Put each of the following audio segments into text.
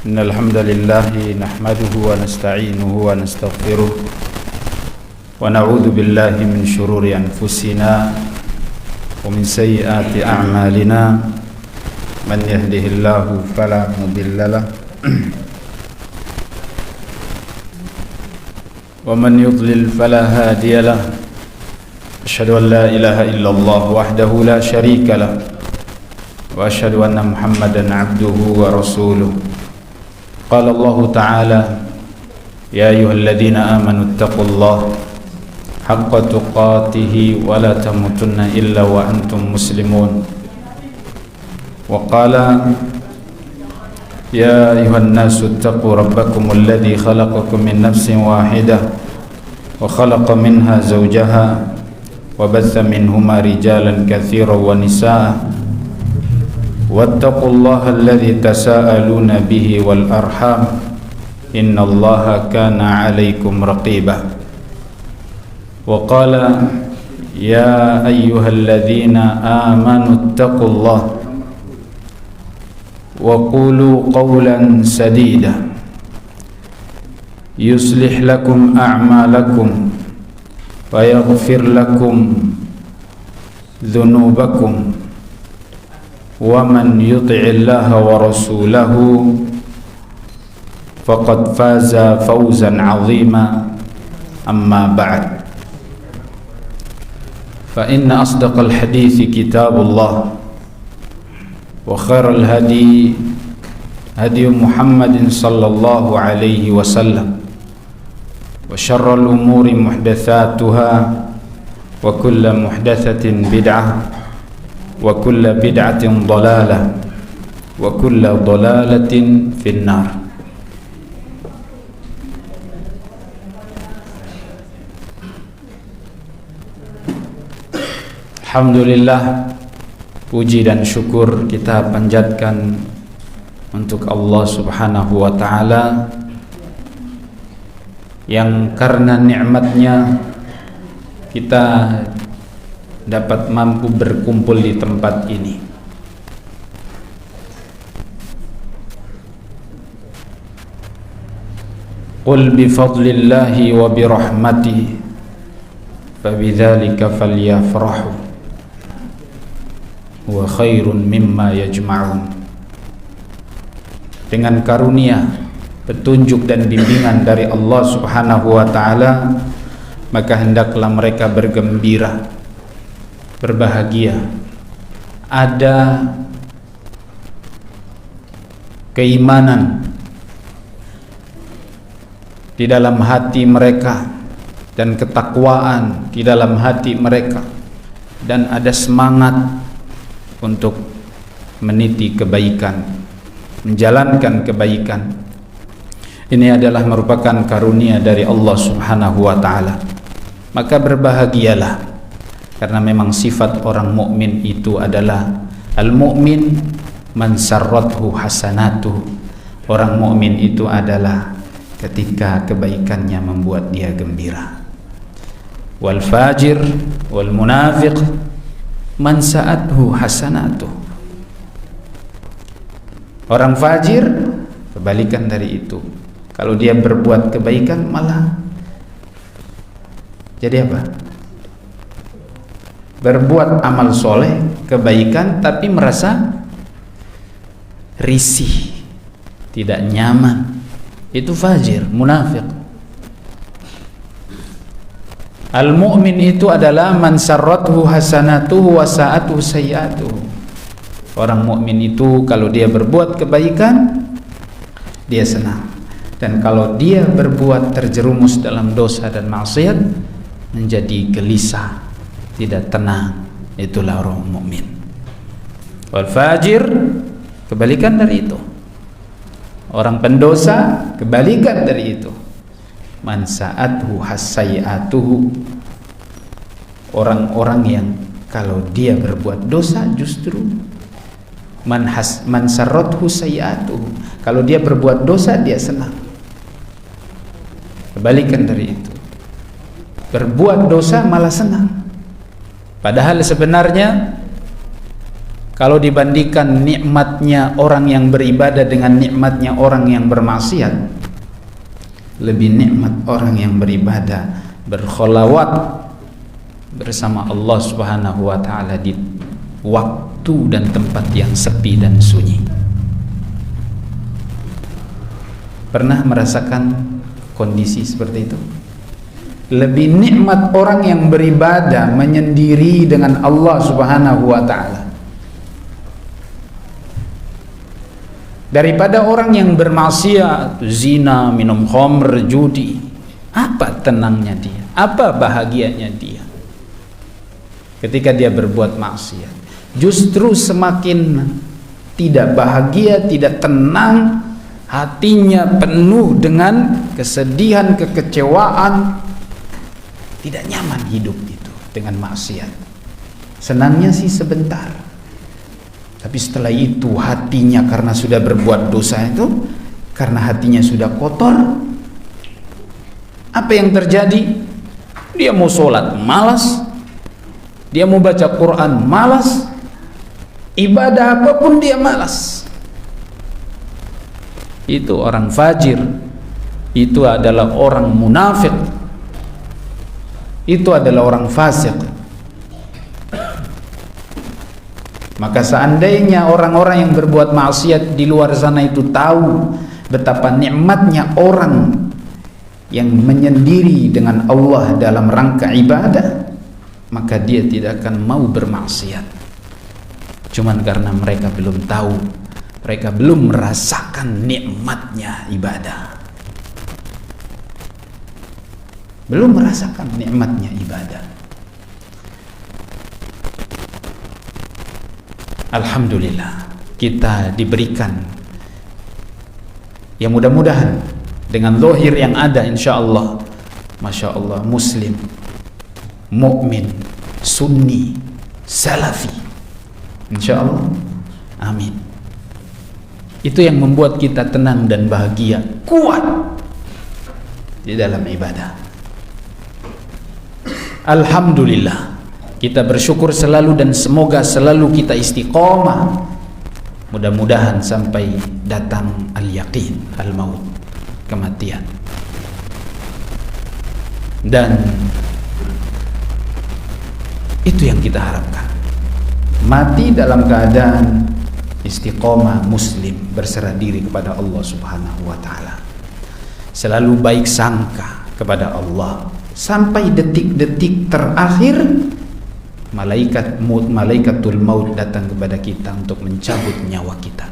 إن الحمد لله نحمده ونستعينه ونستغفره ونعوذ بالله من شرور أنفسنا ومن سيئات أعمالنا من يهده الله فلا مضل له ومن يضلل فلا هادي له أشهد أن لا إله إلا الله وحده لا شريك له وأشهد أن محمدا عبده ورسوله قال الله تعالى يا أيها الذين آمنوا اتقوا الله حق تقاته ولا تموتن إلا وأنتم مسلمون وقال يا أيها الناس اتقوا ربكم الذي خلقكم من نفس واحدة وخلق منها زوجها وبث منهما رجالا كثيرا ونساء واتقوا الله الذي تساءلون به والأرحام إن الله كان عليكم رقيبا وقال يا أيها الذين آمنوا اتقوا الله وقولوا قولا سديدا يصلح لكم أعمالكم ويغفر لكم ذنوبكم ومن يطع الله ورسوله فقد فاز فوزا عظيما أما بعد فإن أصدق الحديث كتاب الله وخير الهدي هدي محمد صلى الله عليه وسلم وشر الأمور محدثاتها وكل محدثة بدعة وكل بدعة ضلالة وكل ضلالة في النار. Alhamdulillah, puji dan syukur kita panjatkan untuk Allah Subhanahu wa ta'ala yang karena nikmatnya kita dapat mampu berkumpul di tempat ini. Qul bi fadlillahi wa bi rahmatihi fabidzalika falyafrahu wa khairun mimma yajma'un. Dengan karunia, petunjuk dan bimbingan dari Allah Subhanahu wa ta'ala, maka hendaklah mereka bergembira, berbahagia. Ada keimanan di dalam hati mereka dan ketakwaan di dalam hati mereka, dan ada semangat untuk meniti kebaikan, menjalankan kebaikan. Ini adalah merupakan karunia dari Allah Subhanahu wa ta'ala. Maka berbahagialah, karena memang sifat orang mukmin itu adalah al-mu'min man sarrathu hasanatuh. Orang mukmin itu adalah ketika kebaikannya membuat dia gembira. Wal fajir wal munafiq man sa'athu hasanatuh. Orang fajir kebalikan dari itu. Kalau dia berbuat kebaikan malah jadi apa? Berbuat amal soleh, kebaikan, tapi merasa risih, tidak nyaman. Itu fajir, munafik. Al-mu'min itu adalah man sarrathu hasanatuhu wa sa'atuhu sayyi'atuhu. Orang mukmin itu kalau dia berbuat kebaikan, dia senang. Dan kalau dia berbuat terjerumus dalam dosa dan maksiat, menjadi gelisah, tidak tenang. Itulah orang mukmin. Wal fajir kebalikan dari itu. Orang pendosa kebalikan dari itu. Man sa'athu hasayyatuhu. Orang-orang yang kalau dia berbuat dosa justru man sarrathu sayyatuhu. Kalau dia berbuat dosa dia senang. Kebalikan dari itu. Berbuat dosa malah senang. Padahal sebenarnya Kalau dibandingkan nikmatnya orang yang beribadah dengan nikmatnya orang yang bermaksiat, lebih nikmat orang yang beribadah, berkholawat bersama Allah Subhanahu wa taala di waktu dan tempat yang sepi dan sunyi. Pernah merasakan kondisi seperti itu? Lebih nikmat orang yang beribadah menyendiri dengan Allah Subhanahu wa taala daripada orang yang bermaksiat, zina, minum khamr, judi. Apa tenangnya dia? Apa bahagianya dia ketika dia berbuat maksiat? Justru semakin tidak bahagia, tidak tenang, hatinya penuh dengan kesedihan, kekecewaan, tidak nyaman hidup itu dengan maksiat. Senangnya sih sebentar, tapi setelah itu hatinya karena sudah berbuat dosa itu, karena hatinya sudah kotor, apa yang terjadi? Dia mau sholat malas, dia mau baca Quran malas, ibadah apapun dia malas. Itu orang fajir, itu adalah orang munafik, itu adalah orang fasik. Maka seandainya orang-orang yang berbuat maksiat di luar sana itu tahu betapa nikmatnya orang yang menyendiri dengan Allah dalam rangka ibadah, maka dia tidak akan mau bermaksiat. Cuman karena mereka belum tahu, mereka belum merasakan nikmatnya ibadah, belum merasakan nikmatnya ibadah. Alhamdulillah kita diberikan, ya mudah-mudahan dengan zahir yang ada insyaallah, masya Allah, muslim, mukmin, sunni, salafi, insyaallah, amin. Itu yang membuat kita tenang dan bahagia, kuat di dalam ibadah. Alhamdulillah, kita bersyukur selalu dan semoga selalu kita istiqomah. Mudah-mudahan sampai datang al-yaqin, al-maut, kematian. Dan itu yang kita harapkan, mati dalam keadaan istiqomah, muslim, berserah diri kepada Allah Subhanahu wa taala, selalu baik sangka kepada Allah sampai detik-detik terakhir malaikatul maut datang kepada kita untuk mencabut nyawa kita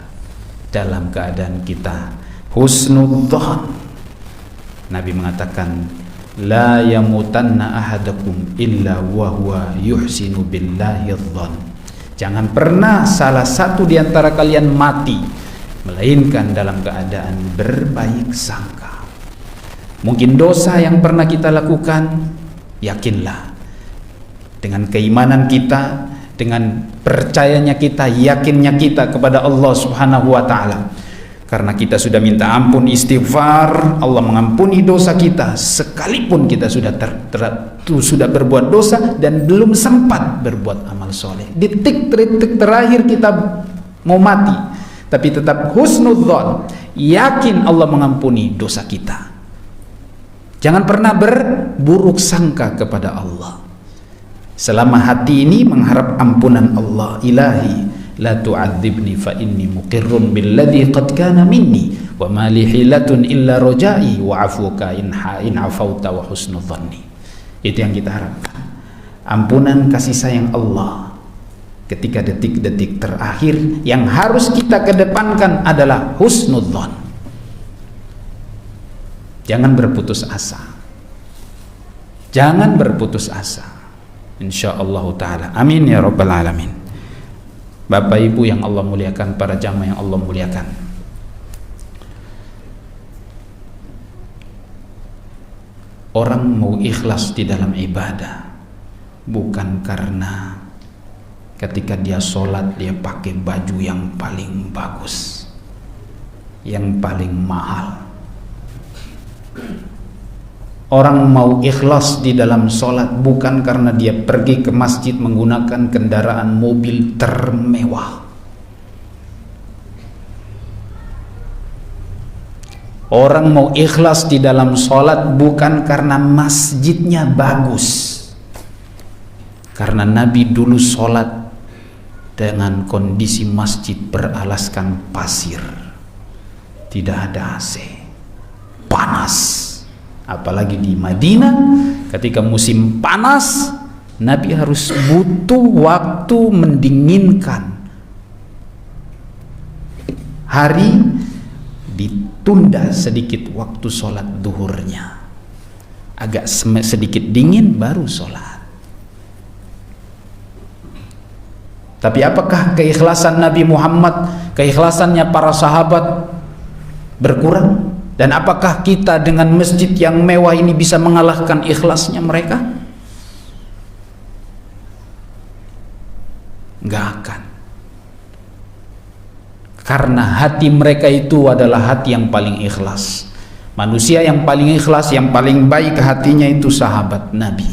dalam keadaan kita husnudzan. Nabi mengatakan, la yamutanna ahadakum illa wa huwa yuhsinu billahi dzan. Jangan pernah salah satu di antara kalian mati melainkan dalam keadaan berbaik sangka. Mungkin dosa yang pernah kita lakukan, yakinlah dengan keimanan kita, dengan percayanya kita, yakinnya kita kepada Allah Subhanahu wa taala. Karena kita sudah minta ampun, istighfar, Allah mengampuni dosa kita sekalipun kita sudah sudah berbuat dosa dan belum sempat berbuat amal soleh. Detik-detik terakhir kita mau mati, tapi tetap husnudzon, yakin Allah mengampuni dosa kita. Jangan pernah berburuk sangka kepada Allah. Selama hati ini mengharap ampunan Allah, ilahi la tu'adzibni fa inni muqirrun billadhi qad kana minni wa ma li hilatun illa rajai wa afuka in afauta wa husnul dhanni. Itu yang kita harapkan, ampunan kasih sayang Allah ketika detik-detik terakhir. Yang harus kita kedepankan adalah husnudzan. Jangan berputus asa, jangan berputus asa, insyaallah ta'ala, amin ya rabbal alamin. Bapak ibu yang Allah muliakan, para jamaah yang Allah muliakan, orang mau ikhlas di dalam ibadah bukan karena ketika dia sholat dia pakai baju yang paling bagus, yang paling mahal. Orang mau ikhlas di dalam sholat bukan karena dia pergi ke masjid menggunakan kendaraan mobil termewah. Orang mau ikhlas di dalam sholat bukan karena masjidnya bagus. Karena Nabi dulu sholat dengan kondisi masjid beralaskan pasir, tidak ada AC, panas. Apalagi di Madinah ketika musim panas, Nabi harus butuh waktu mendinginkan. Hari ditunda sedikit waktu sholat duhurnya, agak sedikit dingin baru sholat. Tapi apakah keikhlasan Nabi Muhammad, keikhlasannya para sahabat berkurang? Dan apakah kita dengan masjid yang mewah ini bisa mengalahkan ikhlasnya mereka? Nggak akan. Karena hati mereka itu adalah hati yang paling ikhlas. Manusia yang paling ikhlas, yang paling baik hatinya itu sahabat Nabi.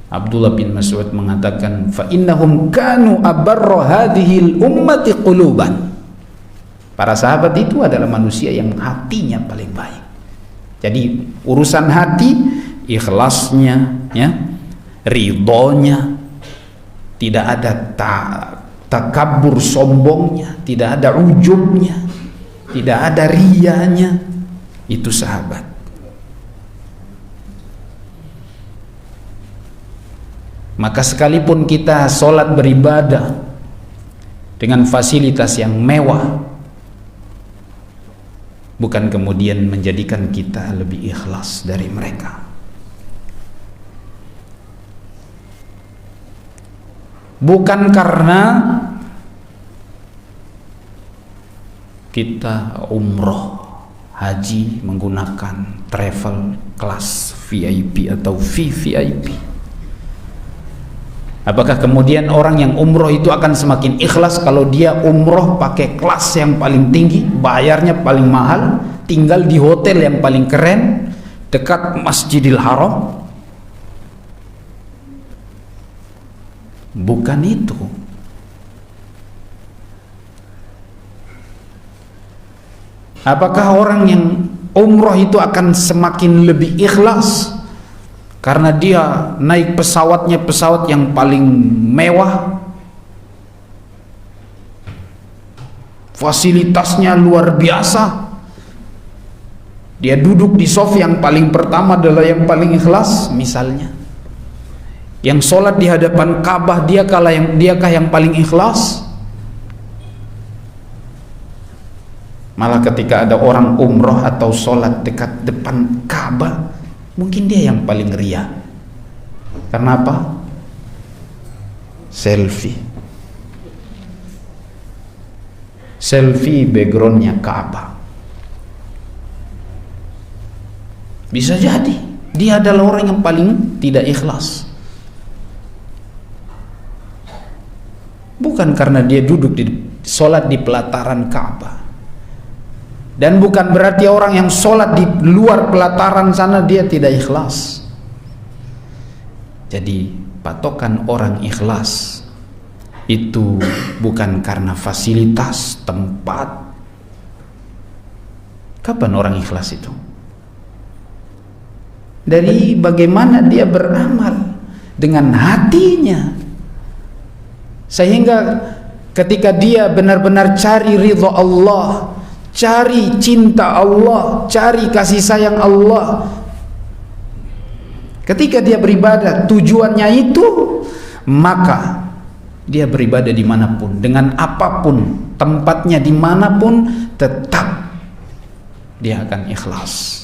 Abdullah bin Mas'ud mengatakan, fa innahum kanu abarra hadhil ummati quluban. Para sahabat itu adalah manusia yang hatinya paling baik. Jadi urusan hati, ikhlasnya, ya, ridhonya, tidak ada takabur sombongnya, tidak ada ujubnya, tidak ada riyanya, itu sahabat. Maka sekalipun kita sholat beribadah dengan fasilitas yang mewah, bukan kemudian menjadikan kita lebih ikhlas dari mereka. Bukan karena kita umroh, haji menggunakan travel kelas VIP atau VVIP. Apakah kemudian orang yang umroh itu akan semakin ikhlas kalau dia umroh pakai kelas yang paling tinggi, bayarnya paling mahal, tinggal di hotel yang paling keren dekat Masjidil Haram? Bukan itu. Apakah orang yang umroh itu akan semakin lebih ikhlas karena dia naik pesawatnya pesawat yang paling mewah, fasilitasnya luar biasa, dia duduk di sof yang paling pertama adalah yang paling ikhlas misalnya, yang sholat di hadapan Ka'bah diakah yang paling ikhlas? Malah ketika ada orang umroh atau sholat dekat depan Ka'bah, mungkin dia yang paling ria. Karena apa? Selfie backgroundnya Ka'bah. Bisa jadi dia adalah orang yang paling tidak ikhlas. Bukan karena dia duduk di sholat di pelataran Ka'bah, dan bukan berarti orang yang sholat di luar pelataran sana dia tidak ikhlas. Jadi patokan orang ikhlas itu bukan karena fasilitas, tempat. Kapan orang ikhlas itu? Dari bagaimana dia beramal dengan hatinya, sehingga ketika dia benar-benar cari ridha Allah, cari cinta Allah, cari kasih sayang Allah, ketika dia beribadah tujuannya itu, maka dia beribadah dimanapun, dengan apapun, tempatnya dimanapun, tetap dia akan ikhlas.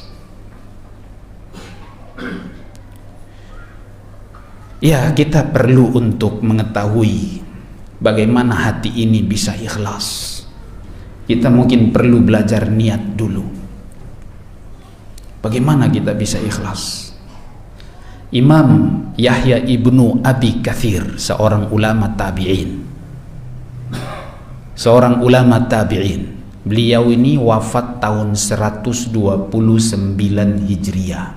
Ya, kita perlu untuk mengetahui bagaimana hati ini bisa ikhlas. Kita mungkin perlu belajar niat dulu. Bagaimana kita bisa ikhlas? Imam Yahya ibnu Abi Katsir, seorang ulama tabi'in. Beliau ini wafat tahun 129 Hijriah.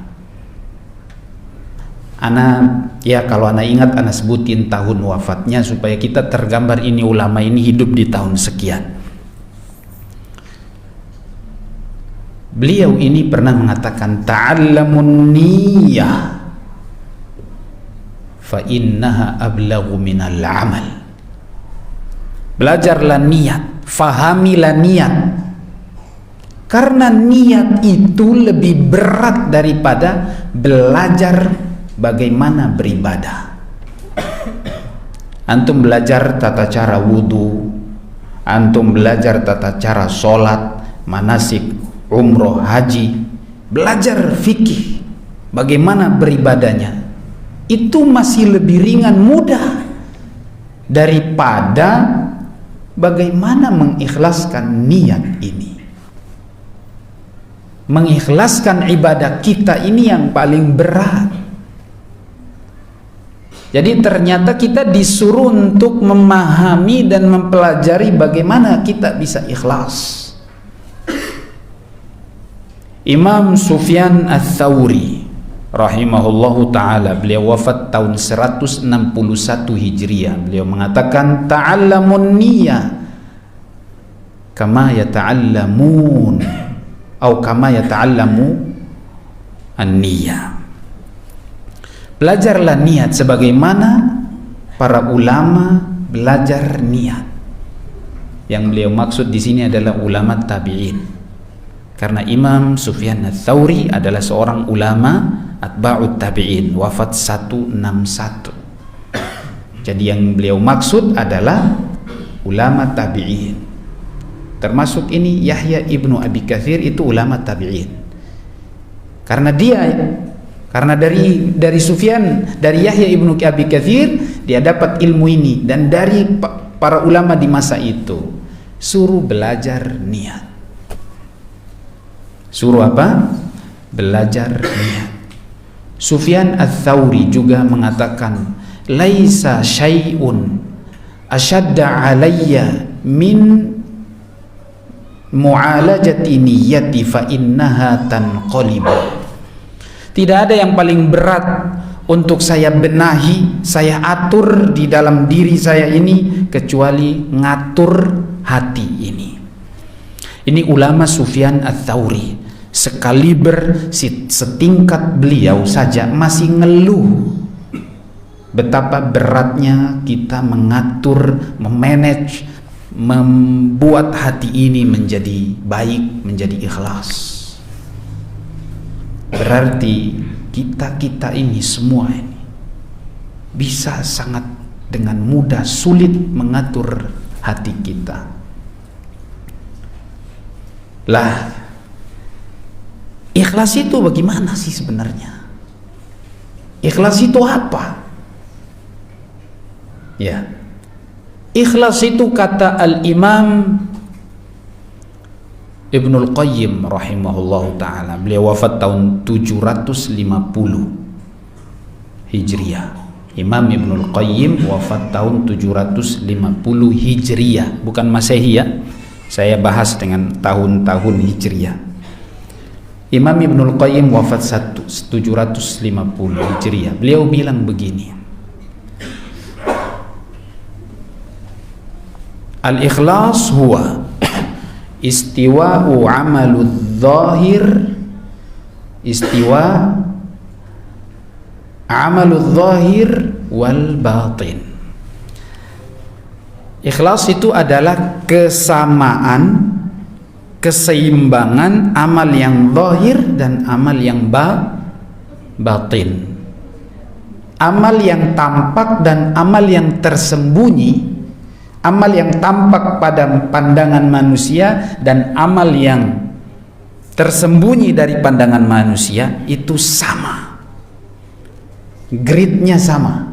Ya kalau ana ingat, ana sebutin tahun wafatnya supaya kita tergambar ini ulama ini hidup di tahun sekian. Beliau ini pernah mengatakan, ta'allamun niyyah fa innaha ablaghu minal amal. Belajarlah niat, fahamilah niat, karena niat itu lebih berat daripada belajar bagaimana beribadah. Antum belajar tata cara wudu, antum belajar tata cara sholat, manasik, umroh, haji, belajar fikih, bagaimana beribadahnya, itu masih lebih ringan, mudah daripada bagaimana mengikhlaskan niat ini. Mengikhlaskan ibadah kita ini yang paling berat. Jadi ternyata kita disuruh untuk memahami dan mempelajari bagaimana kita bisa ikhlas. Imam Sufyan Ats-Tsauri rahimahullahu ta'ala, beliau wafat tahun 161 Hijriah. Beliau mengatakan, ta'allamun niyyah kama yata'allamun atau kama yata'allamu an-niyyah. Belajarlah niat sebagaimana para ulama belajar niat. Yang beliau maksud di sini adalah ulama tabi'in. Karena Imam Sufyan Ats-Tsauri adalah seorang ulama atba'ut tabi'in, wafat 161. Jadi yang beliau maksud adalah ulama tabi'in. Termasuk ini Yahya ibnu Abi Katsir, itu ulama tabi'in. Karena dari Sufyan, dari Yahya ibnu Abi Katsir, dia dapat ilmu ini. Dan dari para ulama di masa itu, suruh belajar niat. Suruh apa? Belajar niat. Sufyan Ats-Tsauri juga mengatakan, laisa syai'un ashadda alayya min mu'alajati niyyati fa innaha tanqalibu. Tidak ada yang paling berat untuk saya benahi, saya atur di dalam diri saya ini, kecuali ngatur hati ini. Ini ulama Sufyan Ats-Tsauri, sekaliber setingkat beliau saja masih ngeluh betapa beratnya kita mengatur, memanage, membuat hati ini menjadi baik, menjadi ikhlas. Berarti kita ini semua ini bisa sangat dengan mudah, sulit mengatur hati kita. Lah, ikhlas itu bagaimana sih sebenarnya? Ikhlas itu apa? Ya, ikhlas itu kata Al-Imam Ibnul Qayyim rahimahullahu ta'ala, beliau wafat tahun 750 Hijriah. Imam Ibnul Qayyim wafat tahun 750 Hijriah, bukan Masehi ya. Saya bahas dengan tahun-tahun Hijriah. Imam Ibnul Qayyim wafat 750 Hijriah. Beliau bilang begini, al-ikhlas huwa istiwa'u amaludz zahir, istiwa amaludz zahir wal batin. Ikhlas itu adalah kesamaan, keseimbangan amal yang zahir dan amal yang batin. Amal yang tampak dan amal yang tersembunyi. Amal yang tampak pada pandangan manusia dan amal yang tersembunyi dari pandangan manusia itu sama. Gridnya sama.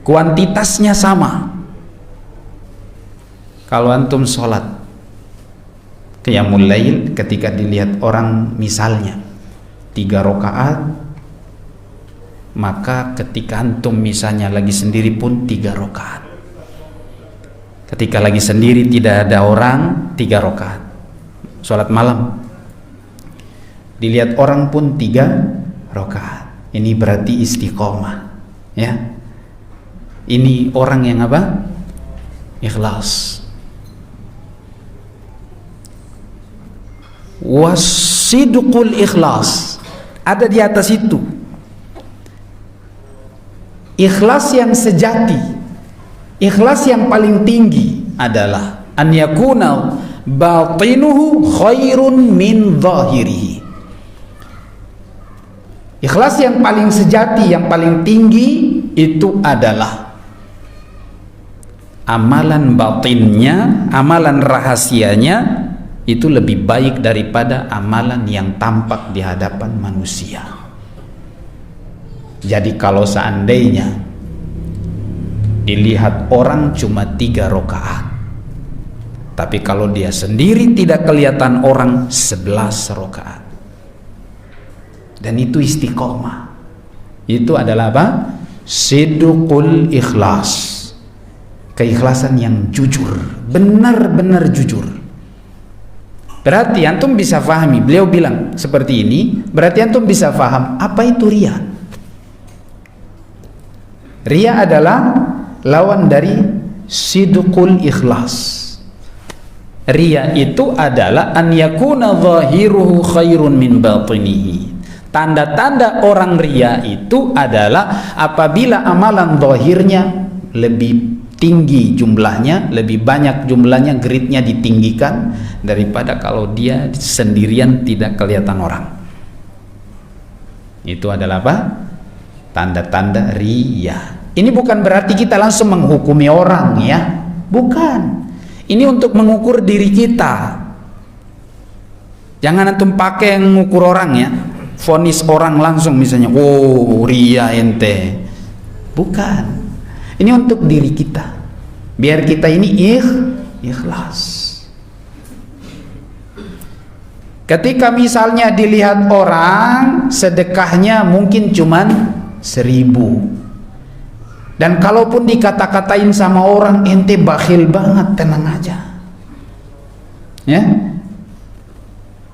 Kuantitasnya sama. Kalau antum sholat qiyamul lail, ketika dilihat orang misalnya 3 rakaat, maka ketika antum misalnya lagi sendiri pun 3 rakaat. Ketika lagi sendiri tidak ada orang, 3 rakaat. Sholat malam. dilihat orang pun 3 rakaat. Ini berarti istiqomah, ya. Ini orang yang apa? Ikhlas. Wasidqul ikhlas, ada di atas itu. Ikhlas yang sejati, ikhlas yang paling tinggi adalah an yakuna batinuhu khairun min zahirihi. Ikhlas yang paling sejati, yang paling tinggi itu adalah amalan batinnya, amalan rahasianya itu lebih baik daripada amalan yang tampak di hadapan manusia. Jadi kalau seandainya dilihat orang cuma 3 rakaat, tapi kalau dia sendiri tidak kelihatan orang 11 rakaat, dan itu istiqomah. Itu adalah apa? Sidqul ikhlas, keikhlasan yang jujur, benar-benar jujur. Berarti antum bisa fahami, beliau bilang seperti ini, berarti antum bisa faham apa itu riya. Riya adalah lawan dari sidqul ikhlas. Riya itu adalah an yakuna zahiruhu khairun min batinihi. Tanda-tanda orang riya itu adalah apabila amalan zahirnya lebih tinggi jumlahnya, lebih banyak jumlahnya, gridnya ditinggikan daripada kalau dia sendirian tidak kelihatan orang. Itu adalah apa? Tanda-tanda riya. Ini bukan berarti kita langsung menghukumi orang, ya, bukan. Ini untuk mengukur diri kita. Jangan antum pakai mengukur orang, ya, vonis orang langsung misalnya, oh riya ente, bukan. Ini untuk diri kita, biar kita ini ikhlas. Ketika misalnya dilihat orang sedekahnya mungkin cuman 1000, dan kalaupun dikata-katain sama orang ente bakhil banget, tenang aja, ya,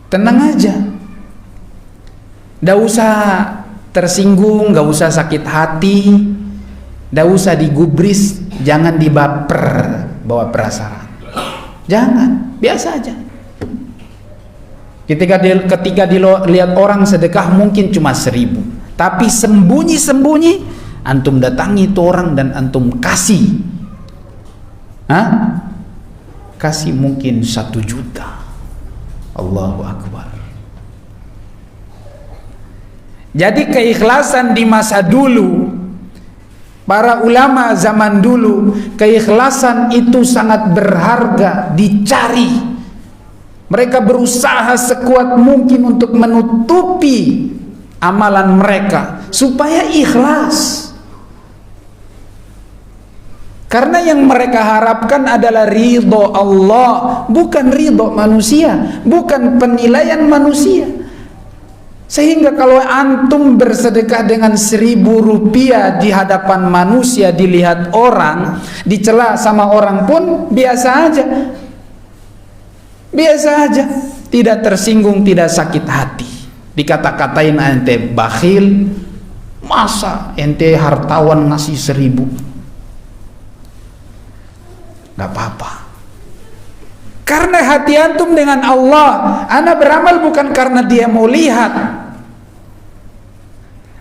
tenang aja, nggak usah tersinggung, nggak usah sakit hati, nggak usah digubris, jangan dibaper bawa perasaan, jangan, biasa aja. Ketika dilihat orang sedekah mungkin cuma 1000, tapi sembunyi-sembunyi antum datangi itu orang dan antum kasih, kasih mungkin 1 juta. Allahu Akbar. Jadi keikhlasan di masa dulu, para ulama zaman dulu, keikhlasan itu sangat berharga, dicari. Mereka berusaha sekuat mungkin untuk menutupi amalan mereka supaya ikhlas. Karena yang mereka harapkan adalah ridho Allah, bukan ridho manusia, bukan penilaian manusia. Sehingga kalau antum bersedekah dengan 1000 rupiah di hadapan manusia, dilihat orang, dicela sama orang pun biasa aja, biasa aja, tidak tersinggung, tidak sakit hati. Dikata-katain ente bakhil, masa ente hartawan ngasih 1000, gak apa-apa. Karena hati antum dengan Allah. Ana beramal bukan karena dia mau lihat,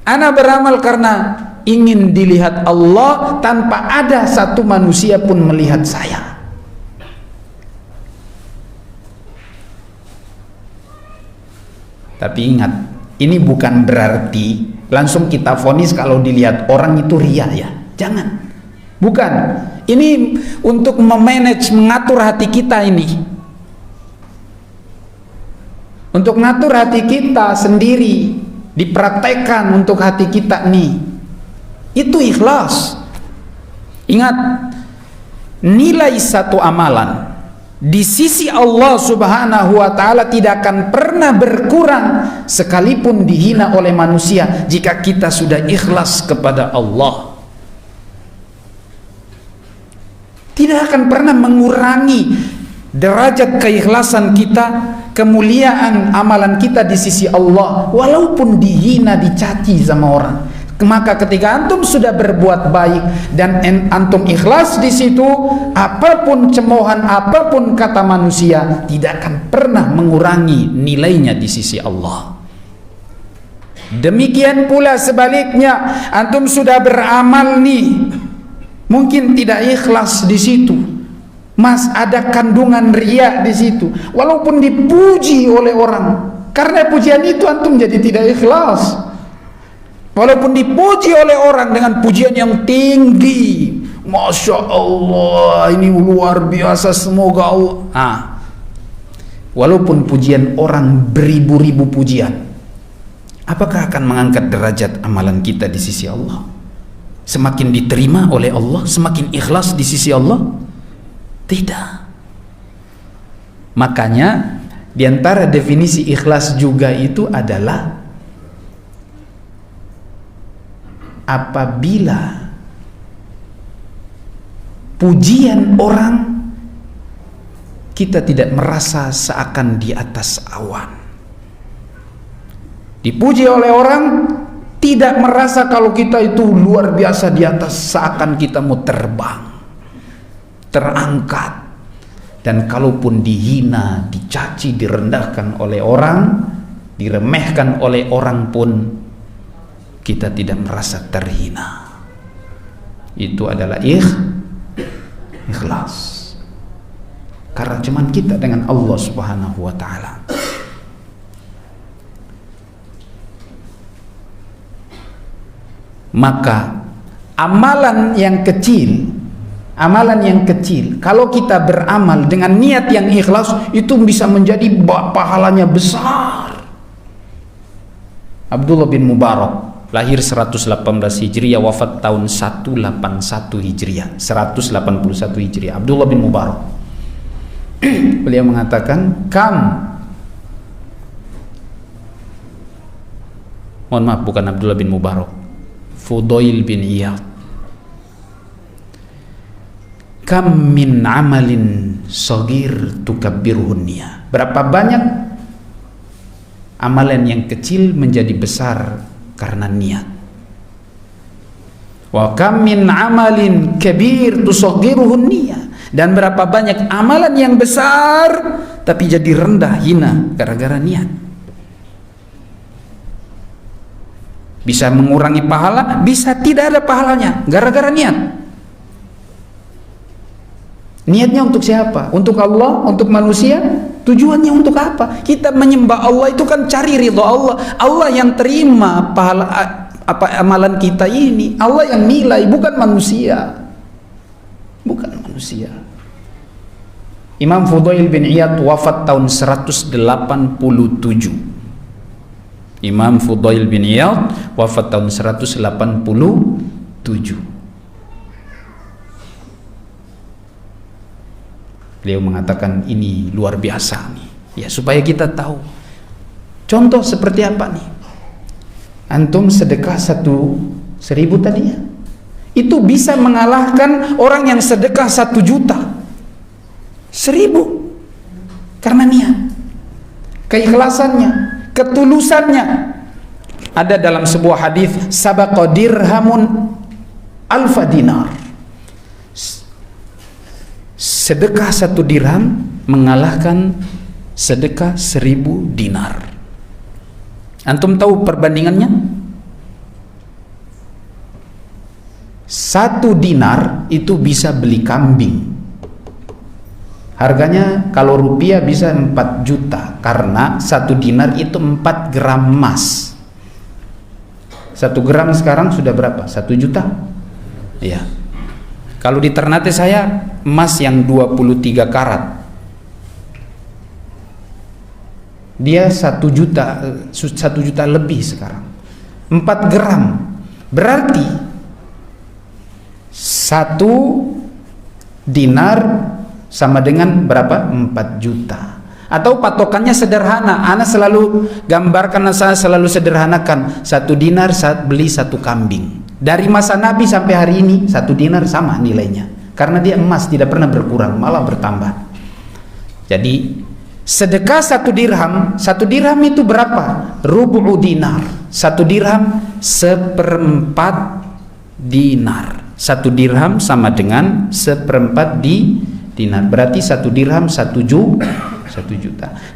ana beramal karena ingin dilihat Allah tanpa ada satu manusia pun melihat saya. Tapi ingat, ini bukan berarti langsung kita vonis kalau dilihat orang itu riya, ya, jangan, bukan. Ini untuk memanage, mengatur hati kita ini, untuk ngatur hati kita sendiri, dipraktekkan untuk hati kita nih, itu ikhlas. Ingat, nilai satu amalan di sisi Allah Subhanahu wa ta'ala tidak akan pernah berkurang sekalipun dihina oleh manusia jika kita sudah ikhlas kepada Allah. Tidak akan pernah mengurangi derajat keikhlasan kita kemuliaan amalan kita di sisi Allah, walaupun dihina, dicaci sama orang. Maka ketika antum sudah berbuat baik dan antum ikhlas di situ, apapun cemoohan, apapun kata manusia tidak akan pernah mengurangi nilainya di sisi Allah. Demikian pula sebaliknya, antum sudah beramal nih, mungkin tidak ikhlas di situ, ada kandungan riya di situ, walaupun dipuji oleh orang, karena pujian itu antum jadi tidak ikhlas. Walaupun dipuji oleh orang dengan pujian yang tinggi, Masya Allah, ini luar biasa, semoga Allah. Walaupun pujian orang beribu-ribu pujian, apakah akan mengangkat derajat amalan kita di sisi Allah? Semakin diterima oleh Allah, semakin ikhlas di sisi Allah? Tidak. Makanya diantara definisi ikhlas juga itu adalah apabila pujian orang kita tidak merasa seakan di atas awan. Dipuji oleh orang tidak merasa kalau kita itu luar biasa di atas, seakan kita mau terbang, terangkat. Dan kalaupun dihina, dicaci, direndahkan oleh orang, diremehkan oleh orang pun, kita tidak merasa terhina. Itu adalah ikhlas. Karena cuman kita dengan Allah Subhanahu wa taala. Maka amalan yang kecil, kalau kita beramal dengan niat yang ikhlas, itu bisa menjadi pahalanya besar. Abdullah bin Mubarak lahir 118 Hijriah, wafat tahun 181 Hijriah, 181 Hijriah. Abdullah bin Mubarak, beliau mengatakan, mohon maaf, bukan Abdullah bin Mubarak, Fudail bin Iyad. Kam min amalin sagir tukabbiruhun niyah. Berapa banyak amalan yang kecil menjadi besar karena niat. Wa kam min amalin kabir tusaghiruhun niyah. Dan berapa banyak amalan yang besar tapi jadi rendah, hina gara-gara niat. Bisa mengurangi pahala, bisa tidak ada pahalanya gara-gara niat. Niatnya untuk siapa? Untuk Allah, untuk manusia? Tujuannya untuk apa? Kita menyembah Allah itu kan cari ridha Allah. Allah yang terima pahala amalan kita ini. Allah yang nilai, bukan manusia. Bukan manusia. Imam Fudail bin Iyad wafat tahun 187. Imam Fudail bin Iyad wafat tahun 187. Beliau mengatakan ini luar biasa nih, ya, supaya kita tahu. Contoh seperti apa nih? Antum sedekah 1.000 tadi ya, itu bisa mengalahkan orang yang sedekah 1 juta. 1.000 karena niat, keikhlasannya, ketulusannya. Ada dalam sebuah hadis, sabaqa dirhamun alfa dinar. Sedekah 1 dirham mengalahkan sedekah 1.000 dinar. Antum tahu perbandingannya? 1 dinar itu bisa beli kambing. Harganya kalau rupiah bisa 4 juta, karena 1 dinar itu 4 gram emas. 1 gram sekarang sudah berapa? 1 juta? Iya. Kalau di Ternate saya emas yang 23 karat, dia 1 juta lebih sekarang. 4 gram berarti 1 dinar sama dengan berapa? 4 juta. Atau patokannya sederhana, ana selalu gambarkan, saya selalu sederhanakan, 1 dinar saat beli 1 kambing. Dari masa Nabi sampai hari ini 1 dinar sama nilainya, karena dia emas, tidak pernah berkurang, malah bertambah. Jadi Sedekah 1 dirham, 1 dirham itu berapa? Rubu'u dinar. 1 dirham 1/4 dinar. 1 dirham sama dengan 1/4 dinar. Berarti 1 dirham 1 juta.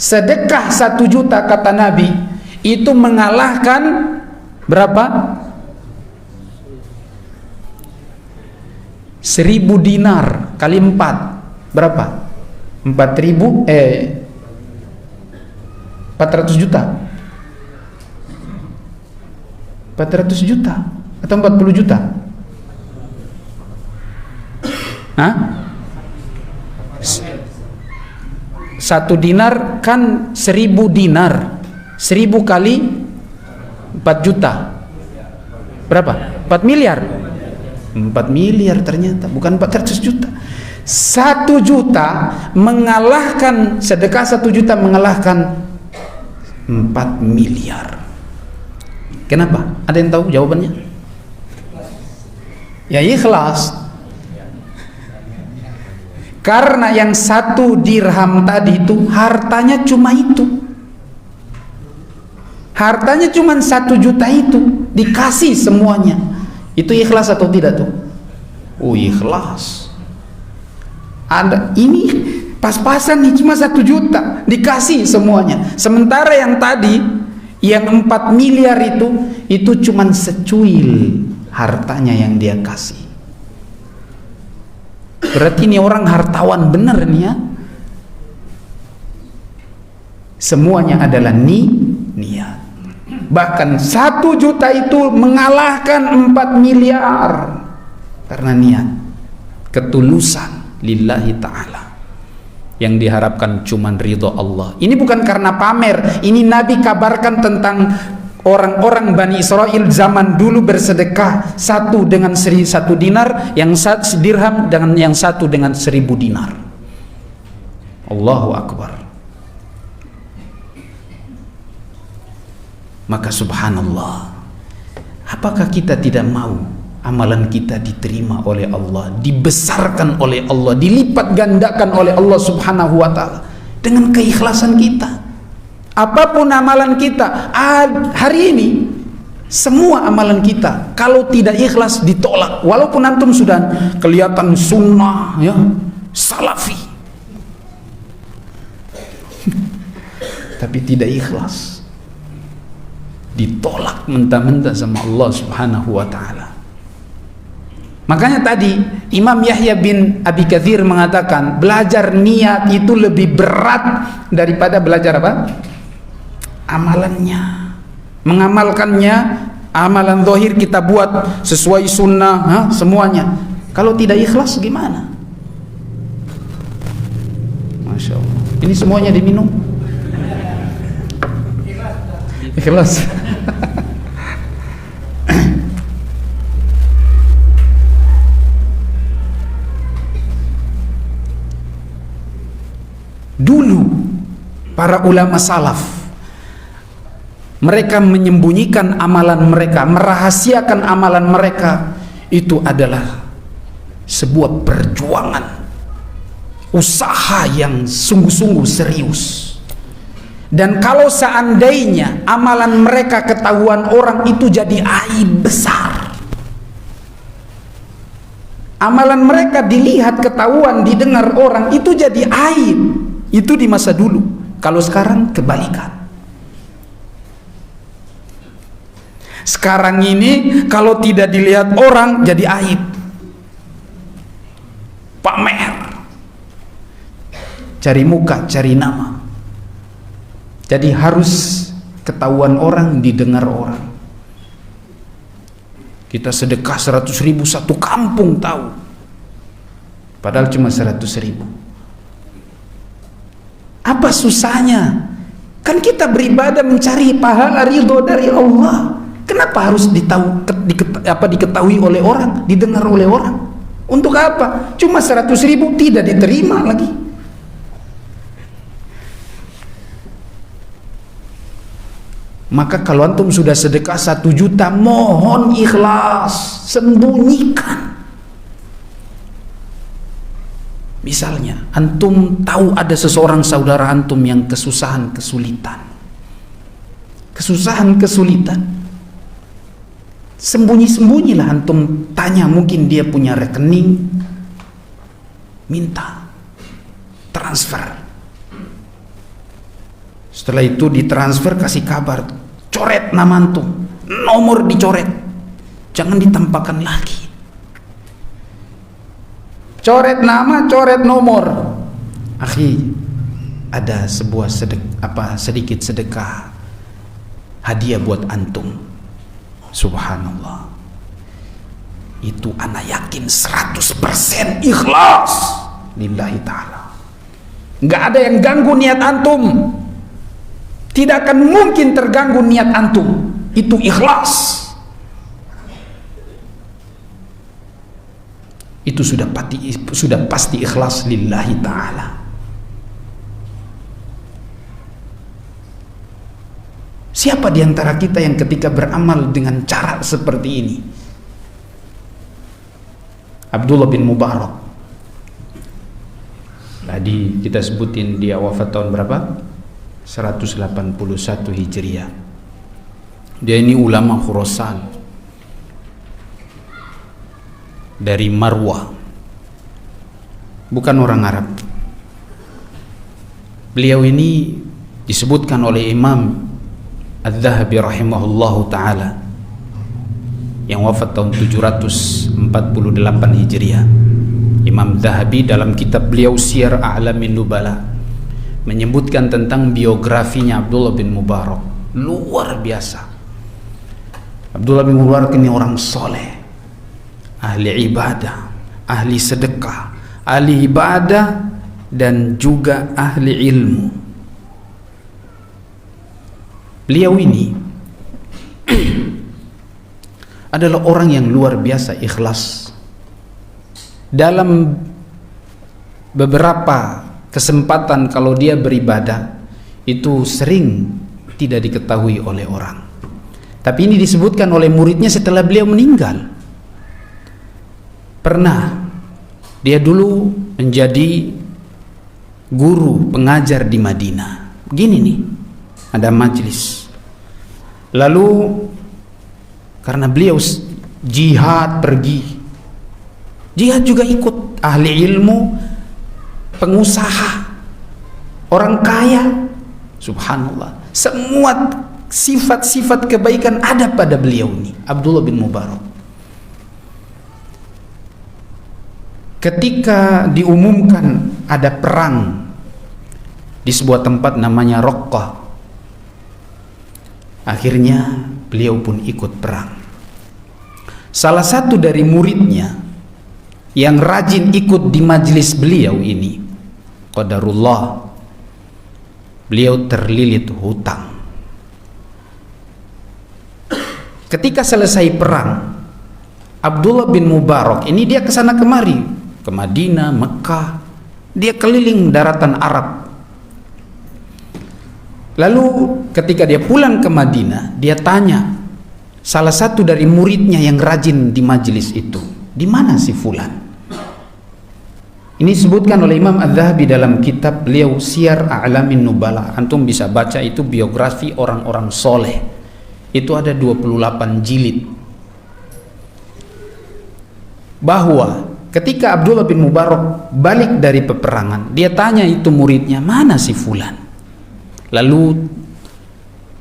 Sedekah 1 juta kata Nabi itu mengalahkan berapa? 1000 dinar kali 4 berapa? 400 juta 400 juta atau 40 juta? Hah? 1 dinar kan 1000 dinar. 1000 kali 4 juta berapa? 4 miliar. 4 miliar ternyata, bukan 400 juta. 1 juta mengalahkan, sedekah 1 juta mengalahkan 4 miliar. Kenapa? Ada yang tahu jawabannya? Ya ikhlas. Karena yang 1 dirham tadi itu hartanya cuma itu. Hartanya cuma 1 juta itu, dikasih semuanya. Itu ikhlas atau tidak tuh? Oh ikhlas. Ada ini pas-pasan nih, cuma 1 juta dikasih semuanya. Sementara yang tadi yang 4 miliar itu cuma secuil hartanya yang dia kasih. Berarti ini orang hartawan bener nih ya. Semuanya adalah niat. Bahkan 1 juta itu mengalahkan 4 miliar karena niat, ketulusan lillahi ta'ala. Yang diharapkan cuman ridho Allah. Ini bukan karena pamer. Ini Nabi kabarkan tentang orang-orang Bani Israel zaman dulu bersedekah, 1 dengan 1 dinar, yang 1 dirham dengan yang 1 dengan 1000 dinar. Allahu Akbar. Maka subhanallah, apakah kita tidak mau amalan kita diterima oleh Allah, dibesarkan oleh Allah, dilipat gandakan oleh Allah subhanahu wa ta'ala dengan keikhlasan kita? Apapun amalan kita hari ini, semua amalan kita kalau tidak ikhlas ditolak. Walaupun antum sudah kelihatan sunnah ya, salafi, tapi tidak ikhlas, ditolak mentah-mentah sama Allah subhanahu wa ta'ala. Makanya tadi Imam Yahya bin Abi Katsir mengatakan belajar niat itu lebih berat daripada belajar apa? Amalannya. Mengamalkannya, amalan zahir kita buat sesuai sunnah semuanya. Kalau tidak ikhlas gimana? Masya Allah. Ini semuanya diminum? Ikhlas. Dulu para ulama salaf, mereka menyembunyikan amalan mereka, merahasiakan amalan mereka. Itu adalah sebuah perjuangan, usaha yang sungguh-sungguh serius. Dan kalau seandainya amalan mereka ketahuan orang, itu jadi aib besar. Amalan mereka dilihat, ketahuan, didengar orang, itu jadi aib. Itu di masa dulu. Kalau sekarang kebalikan. Sekarang ini kalau tidak dilihat orang jadi aib, pamer, cari muka, cari nama. Jadi harus ketahuan orang, didengar orang. Kita sedekah 100.000, satu kampung tahu, padahal cuma 100.000. Apa susahnya? Kan kita beribadah mencari pahala ridho dari Allah. Kenapa harus diketahui oleh orang, didengar oleh orang? Untuk apa? Cuma 100.000 tidak diterima lagi. Maka kalau antum sudah sedekah 1 juta, mohon ikhlas, sembunyikan. Misalnya antum tahu ada seseorang saudara antum yang kesusahan kesulitan, sembunyi-sembunyilah antum tanya, mungkin dia punya rekening, minta transfer. Setelah itu ditransfer, kasih kabar, coret nama antum, nomor dicoret, jangan ditampakkan lagi. Coret nama, coret nomor. Akhi, ada sebuah sedikit sedekah hadiah buat antum. Subhanallah, itu ana yakin 100% ikhlas lillahi ta'ala. Nggak ada yang ganggu niat antum, tidak akan mungkin terganggu niat antum. Itu ikhlas. Itu sudah pasti ikhlas lillahi ta'ala. Siapa di antara kita yang ketika beramal dengan cara seperti ini? Abdullah bin Mubarak, tadi kita sebutin dia wafat tahun berapa? 181 Hijriah. Dia ini ulama Khurasan dari Marwah, bukan orang Arab. Beliau ini disebutkan oleh Imam Adz-Dzahabi rahimahullahu ta'ala yang wafat tahun 748 Hijriah. Imam Dzahabi dalam kitab beliau Syiar A'lamin Nubala menyebutkan tentang biografinya Abdullah bin Mubarak. Luar biasa. Abdullah bin Mubarak ini orang soleh, ahli ibadah, ahli sedekah, ahli ibadah, dan juga ahli ilmu. Beliau ini adalah orang yang luar biasa ikhlas. Dalam beberapa kesempatan kalau dia beribadah itu sering tidak diketahui oleh orang, tapi ini disebutkan oleh muridnya setelah beliau meninggal. Pernah dia dulu menjadi guru pengajar di Madinah. Gini nih, ada majelis, lalu karena beliau jihad, pergi jihad juga ikut, ahli ilmu, pengusaha, orang kaya, subhanallah, semua sifat-sifat kebaikan ada pada beliau ini, Abdullah bin Mubarak. Ketika diumumkan ada perang di sebuah tempat namanya Raqqah, akhirnya beliau pun ikut perang. Salah satu dari muridnya yang rajin ikut di majelis beliau ini, qadarullah, beliau terlilit hutang. Ketika selesai perang, Abdullah bin Mubarak ini dia kesana kemari, ke Madinah, Mekah, dia keliling daratan Arab. Lalu ketika dia pulang ke Madinah, dia tanya salah satu dari muridnya yang rajin di majelis itu, di mana si fulan? Ini disebutkan oleh Imam Adz-Dzahabi dalam kitab beliau Syiar A'lamin Nubala. Antum bisa baca itu biografi orang-orang soleh. Itu ada 28 jilid. Bahwa ketika Abdullah bin Mubarak balik dari peperangan, dia tanya itu muridnya, mana si fulan? Lalu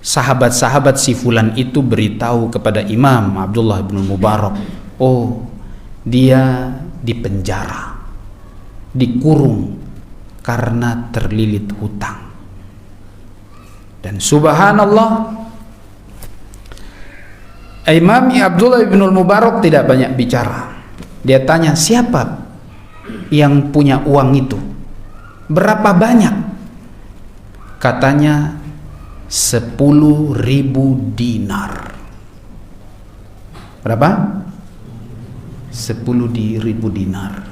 sahabat-sahabat si fulan itu beritahu kepada Imam Abdullah bin Mubarak, oh, dia dipenjara, dikurung karena terlilit hutang. Dan subhanallah, Imam Abdullah bin Mubarak tidak banyak bicara. Dia tanya, siapa yang punya uang itu? Berapa banyak? Katanya 10.000 dinar. Berapa? 10.000 dinar.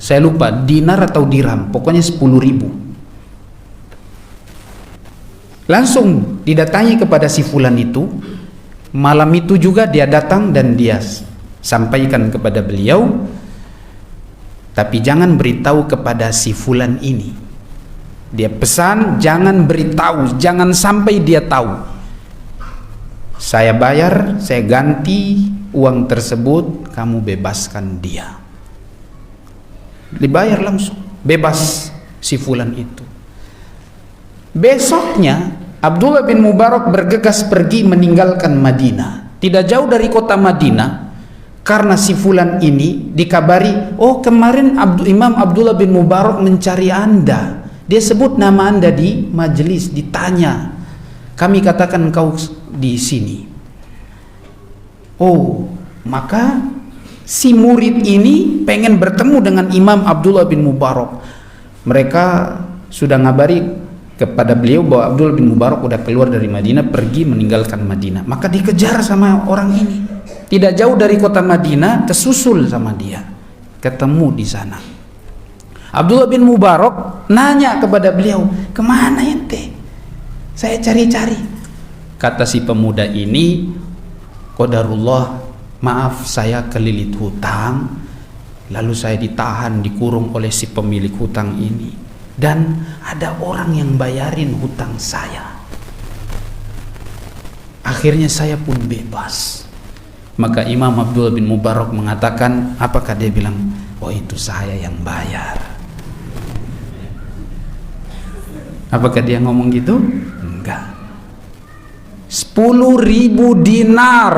Saya lupa dinar atau dirham, pokoknya 10.000. Langsung didatangi kepada si fulan itu. Malam itu juga dia datang dan dia sampaikan kepada beliau, tapi jangan beritahu kepada si fulan ini. Dia pesan jangan beritahu, jangan sampai dia tahu. Saya bayar, saya ganti uang tersebut, kamu bebaskan dia. Dibayar langsung, bebas si fulan itu. Besoknya Abdullah bin Mubarak bergegas pergi meninggalkan Madinah. Tidak jauh dari kota Madinah, karena si fulan ini dikabari, oh kemarin Imam Abdullah bin Mubarak mencari Anda. Dia sebut nama Anda di majelis, ditanya. Kami katakan kau di sini. Oh, maka si murid ini pengen bertemu dengan Imam Abdullah bin Mubarak. Mereka sudah ngabari kepada beliau bahwa Abdullah bin Mubarak udah keluar dari Madinah, pergi meninggalkan Madinah. Maka dikejar sama orang ini. Tidak jauh dari kota Madinah, kesusul sama dia, ketemu di sana. Abdullah bin Mubarak nanya kepada beliau, kemana ente? Saya cari-cari. Kata si pemuda ini, qadarullah, maaf saya kelilit hutang, lalu saya ditahan, dikurung oleh si pemilik hutang ini, dan ada orang yang bayarin hutang saya. Akhirnya saya pun bebas. Maka Imam Abdullah bin Mubarak mengatakan, apakah dia bilang, oh itu saya yang bayar? Apakah dia ngomong gitu? Enggak. 10.000 dinar.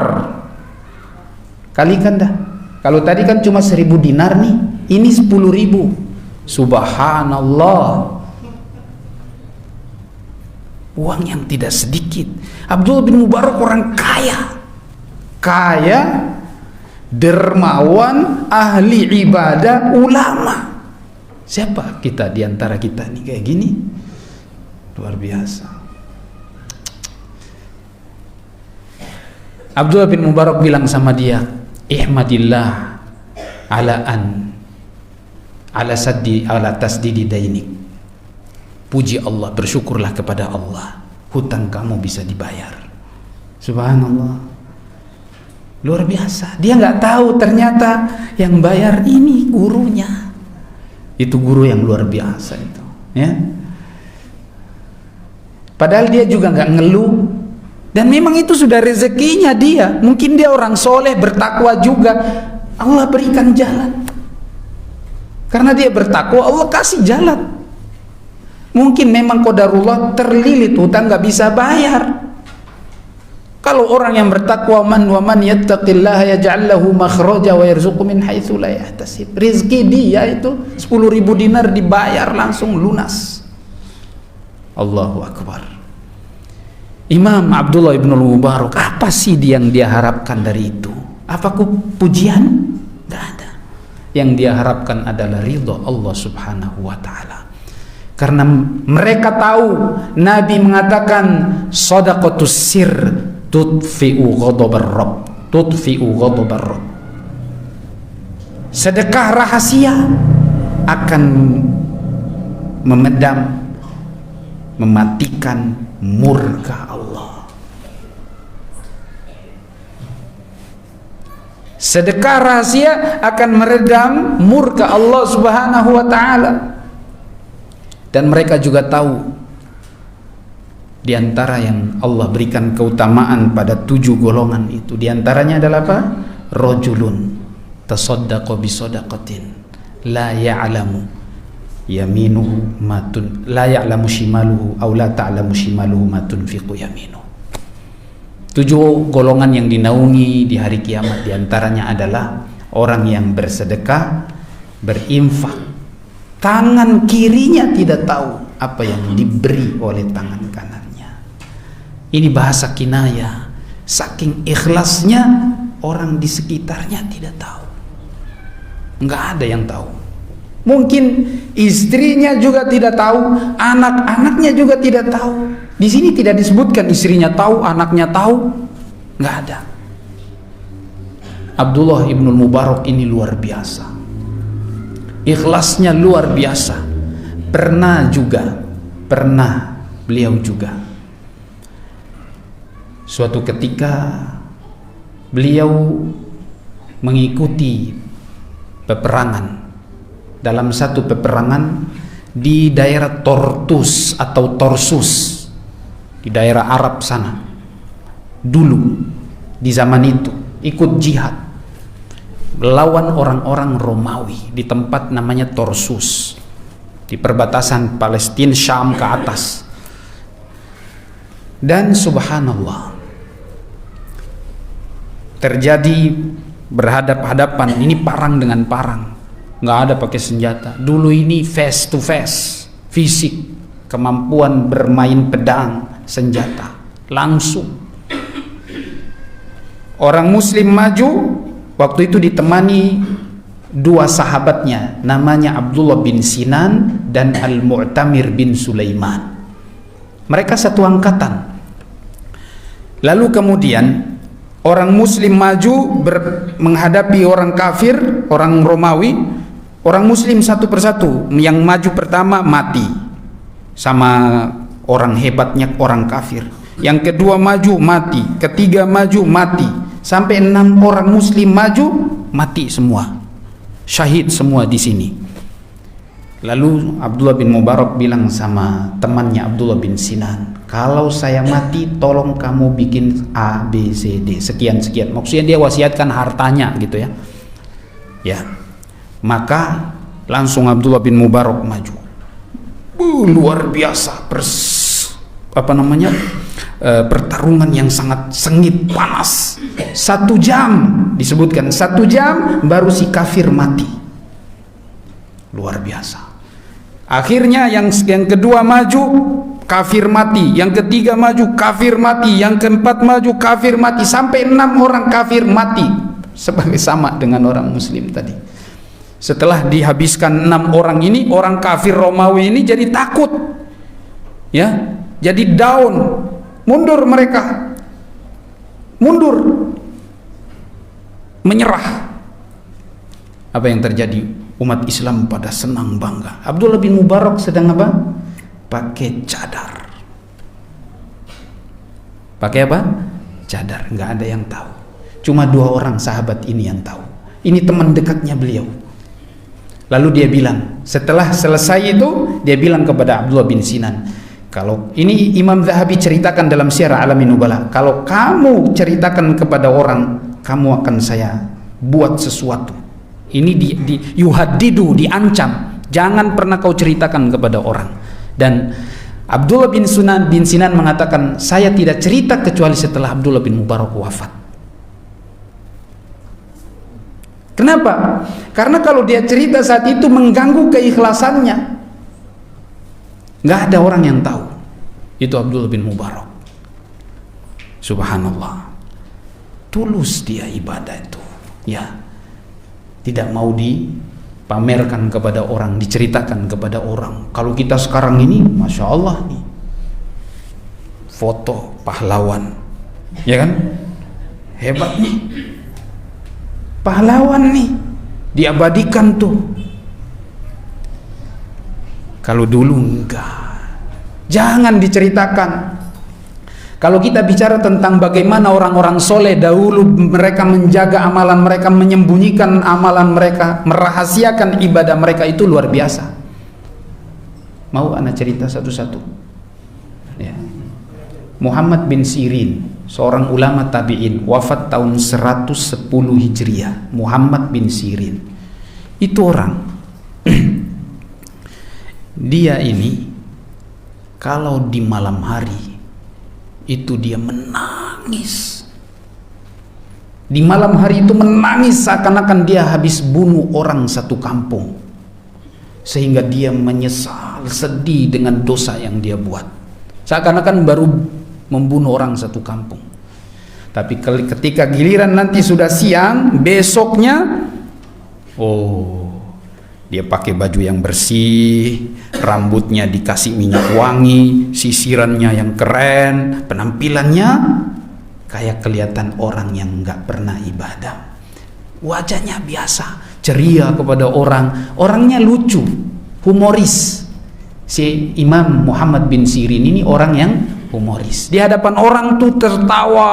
Kalikan dah. Kalau tadi kan cuma 1.000 dinar nih, ini 10.000. Subhanallah, uang yang tidak sedikit. Abdullah bin Mubarak orang kaya, dermawan, ahli ibadah, ulama. Siapa kita di antara kita nih kayak gini? Luar biasa. Abdullah bin Mubarak bilang sama dia, ihmadillah ala tasdidi dainik. Puji Allah, bersyukurlah kepada Allah, hutang kamu bisa dibayar. Subhanallah, luar biasa. Dia nggak tahu ternyata yang bayar ini gurunya. Itu guru yang luar biasa itu, ya. Padahal dia juga nggak ngeluh, dan memang itu sudah rezekinya dia. Mungkin dia orang soleh, bertakwa juga, Allah berikan jalan. Karena dia bertakwa, Allah kasih jalan. Mungkin memang qadarullah, terlilit hutang nggak bisa bayar. Kalau orang yang bertakwa, man yattaqillaha yaj'al lahu makhraja wa yarzuqhu min haitsu la yahtasib. Rezeki dia itu 10.000 dinar dibayar langsung lunas. Allahu Akbar. Imam Abdullah ibn Mubarak, apa sih yang dia harapkan dari itu? Apa pujian? Gak ada. Yang dia harapkan adalah ridha Allah subhanahu wa ta'ala. Karena mereka tahu Nabi mengatakan shadaqatus sir tudfi'u ghadabar rabb, tudfi'u ghadabar rabb. Sedekah rahasia akan memedam, mematikan murka Allah. Sedekah rahasia akan meredam murka Allah subhanahu wa ta'ala. Dan mereka juga tahu di antara yang Allah berikan keutamaan pada 7 golongan itu, di antaranya adalah apa? Rajulun tasaddaqa bi shadaqatin la ya'lamu yaminuhu matun, la ya'lamu shimaluhu aw la ta'lamu shimaluhu ma tunfiqu yaminuhu. 7 golongan yang dinaungi di hari kiamat, di antaranya adalah orang yang bersedekah, berinfak, tangan kirinya tidak tahu apa yang diberi oleh tangan kanannya. Ini bahasa kinayah, saking ikhlasnya orang di sekitarnya tidak tahu, nggak ada yang tahu. Mungkin istrinya juga tidak tahu, anak-anaknya juga tidak tahu. Di sini tidak disebutkan istrinya tahu, anaknya tahu, nggak ada. Abdullah ibn Mubarak ini luar biasa, ikhlasnya luar biasa. Pernah beliau juga suatu ketika beliau mengikuti peperangan dalam satu peperangan di daerah Tortus atau Torsus di daerah Arab sana. Dulu di zaman itu ikut jihad melawan orang-orang Romawi di tempat namanya Torsus di perbatasan Palestina Syam ke atas. Dan subhanallah, terjadi berhadap-hadapan, ini parang dengan parang, nggak ada pakai senjata. Dulu ini face to face, fisik, kemampuan bermain pedang, senjata, langsung. Orang muslim maju, waktu itu ditemani dua sahabatnya, namanya Abdullah bin Sinan dan Al-Mu'tamir bin Sulaiman. Mereka satu angkatan. Lalu kemudian orang muslim maju menghadapi orang kafir, orang Romawi. Orang muslim satu persatu, yang maju pertama mati sama orang hebatnya orang kafir, yang kedua maju mati, ketiga maju mati, sampai 6 orang muslim maju mati semua, syahid semua di sini. Lalu Abdullah bin Mubarak bilang sama temannya Abdullah bin Sinan, kalau saya mati tolong kamu bikin A, B, C, D, sekian-sekian. Maksudnya dia wasiatkan hartanya gitu ya. Ya, maka langsung Abdullah bin Mubarak maju. Luar biasa, pertarungan yang sangat sengit, panas. 1 jam disebutkan, 1 jam baru si kafir mati. Luar biasa. Akhirnya yang kedua maju, kafir mati, yang ketiga maju, kafir mati, yang keempat maju, kafir mati, sampai 6 orang kafir mati, sebagai sama dengan orang muslim tadi. Setelah dihabiskan 6 orang ini, orang kafir Romawi ini jadi takut, ya, jadi down, mundur mereka, mundur, menyerah. Apa yang terjadi? Umat Islam pada senang bangga. Abdullah bin Mubarak sedang apa? Pakai cadar. Pakai apa? Cadar. Nggak ada yang tahu. Cuma 2 orang sahabat ini yang tahu. Ini teman dekatnya beliau. Lalu dia bilang, setelah selesai itu, dia bilang kepada Abdullah bin Sinan, kalau ini Imam Zahabi ceritakan dalam Syiar Alamin Nubala, kalau kamu ceritakan kepada orang, kamu akan saya buat sesuatu. Ini yuhaddidu, diancam, jangan pernah kau ceritakan kepada orang. Dan Abdullah bin Sinan mengatakan, saya tidak cerita kecuali setelah Abdullah bin Mubarak wafat. Kenapa? Karena kalau dia cerita saat itu mengganggu keikhlasannya. Nggak ada orang yang tahu. Itu Abdullah bin Mubarak. Subhanallah. Tulus dia ibadah itu. Ya. Tidak mau dipamerkan kepada orang, diceritakan kepada orang. Kalau kita sekarang ini, Masya Allah nih, foto pahlawan, ya kan? Hebat nih, pahlawan nih, diabadikan tuh. Kalau dulu enggak, jangan diceritakan. Kalau kita bicara tentang bagaimana orang-orang soleh dahulu mereka menjaga amalan mereka, menyembunyikan amalan mereka, merahasiakan ibadah mereka, itu luar biasa. Mau anak cerita satu-satu? Ya. Muhammad bin Sirin, seorang ulama tabi'in, wafat tahun 110 Hijriah. Muhammad bin Sirin itu orang dia ini kalau di malam hari itu dia menangis. Di malam hari itu menangis seakan-akan dia habis bunuh orang satu kampung, sehingga dia menyesal, sedih dengan dosa yang dia buat, seakan-akan baru membunuh orang satu kampung. Tapi ketika giliran nanti sudah siang, besoknya, oh, dia pakai baju yang bersih, rambutnya dikasih minyak wangi, sisirannya yang keren, penampilannya kayak kelihatan orang yang nggak pernah ibadah. Wajahnya biasa, ceria kepada orang, orangnya lucu, humoris. Si Imam Muhammad bin Sirin ini orang yang humoris. Di hadapan orang tuh tertawa,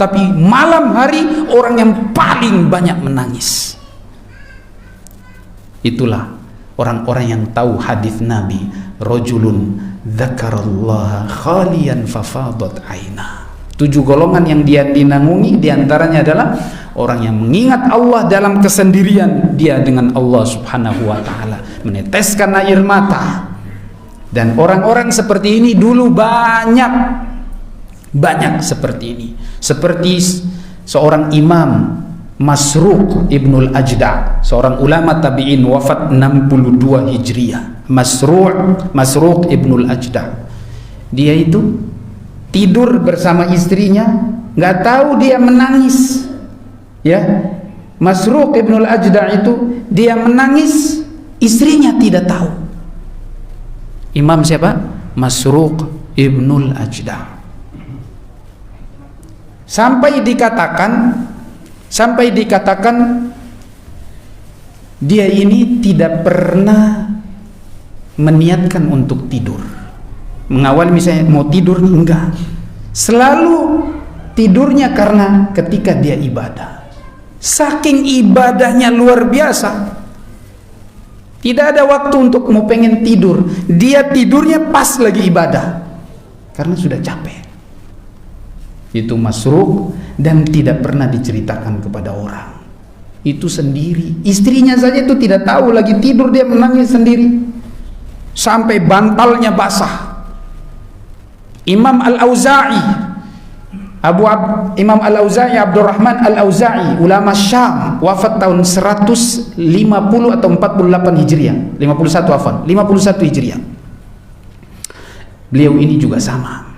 tapi malam hari orang yang paling banyak menangis. Itulah orang-orang yang tahu hadis Nabi, rajulun dzakarallaha khalian fafadat aina. 7 golongan yang dia dinangungi, diantaranya adalah orang yang mengingat Allah dalam kesendirian dia dengan Allah subhanahu wa ta'ala, meneteskan air mata. Dan orang-orang seperti ini dulu banyak seperti ini. Seperti seorang imam Masruq ibnul Ajda', seorang ulama tabi'in, wafat 62 Hijriah. Masruq ibnul Ajda', dia itu tidur bersama istrinya, nggak tahu dia menangis, ya. Masruq ibnul Ajda' itu dia menangis, istrinya tidak tahu. Imam siapa? Masruq ibnul Ajda'. Sampai dikatakan dia ini tidak pernah meniatkan untuk tidur. Mengawal misalnya mau tidur nih, enggak. Selalu tidurnya karena ketika dia ibadah. Saking ibadahnya luar biasa, tidak ada waktu untuk mau pengen tidur. Dia tidurnya pas lagi ibadah karena sudah capek. Itu Masruq, dan tidak pernah diceritakan kepada orang. Itu sendiri, istrinya saja itu tidak tahu lagi tidur, dia menangis sendiri sampai bantalnya basah. Imam Al-Auza'i, Imam Al-Auza'i, Abdurrahman Al-Auza'i, ulama Syam, wafat tahun 150 atau 48 Hijriah, 51 Hijriah. Beliau ini juga sama,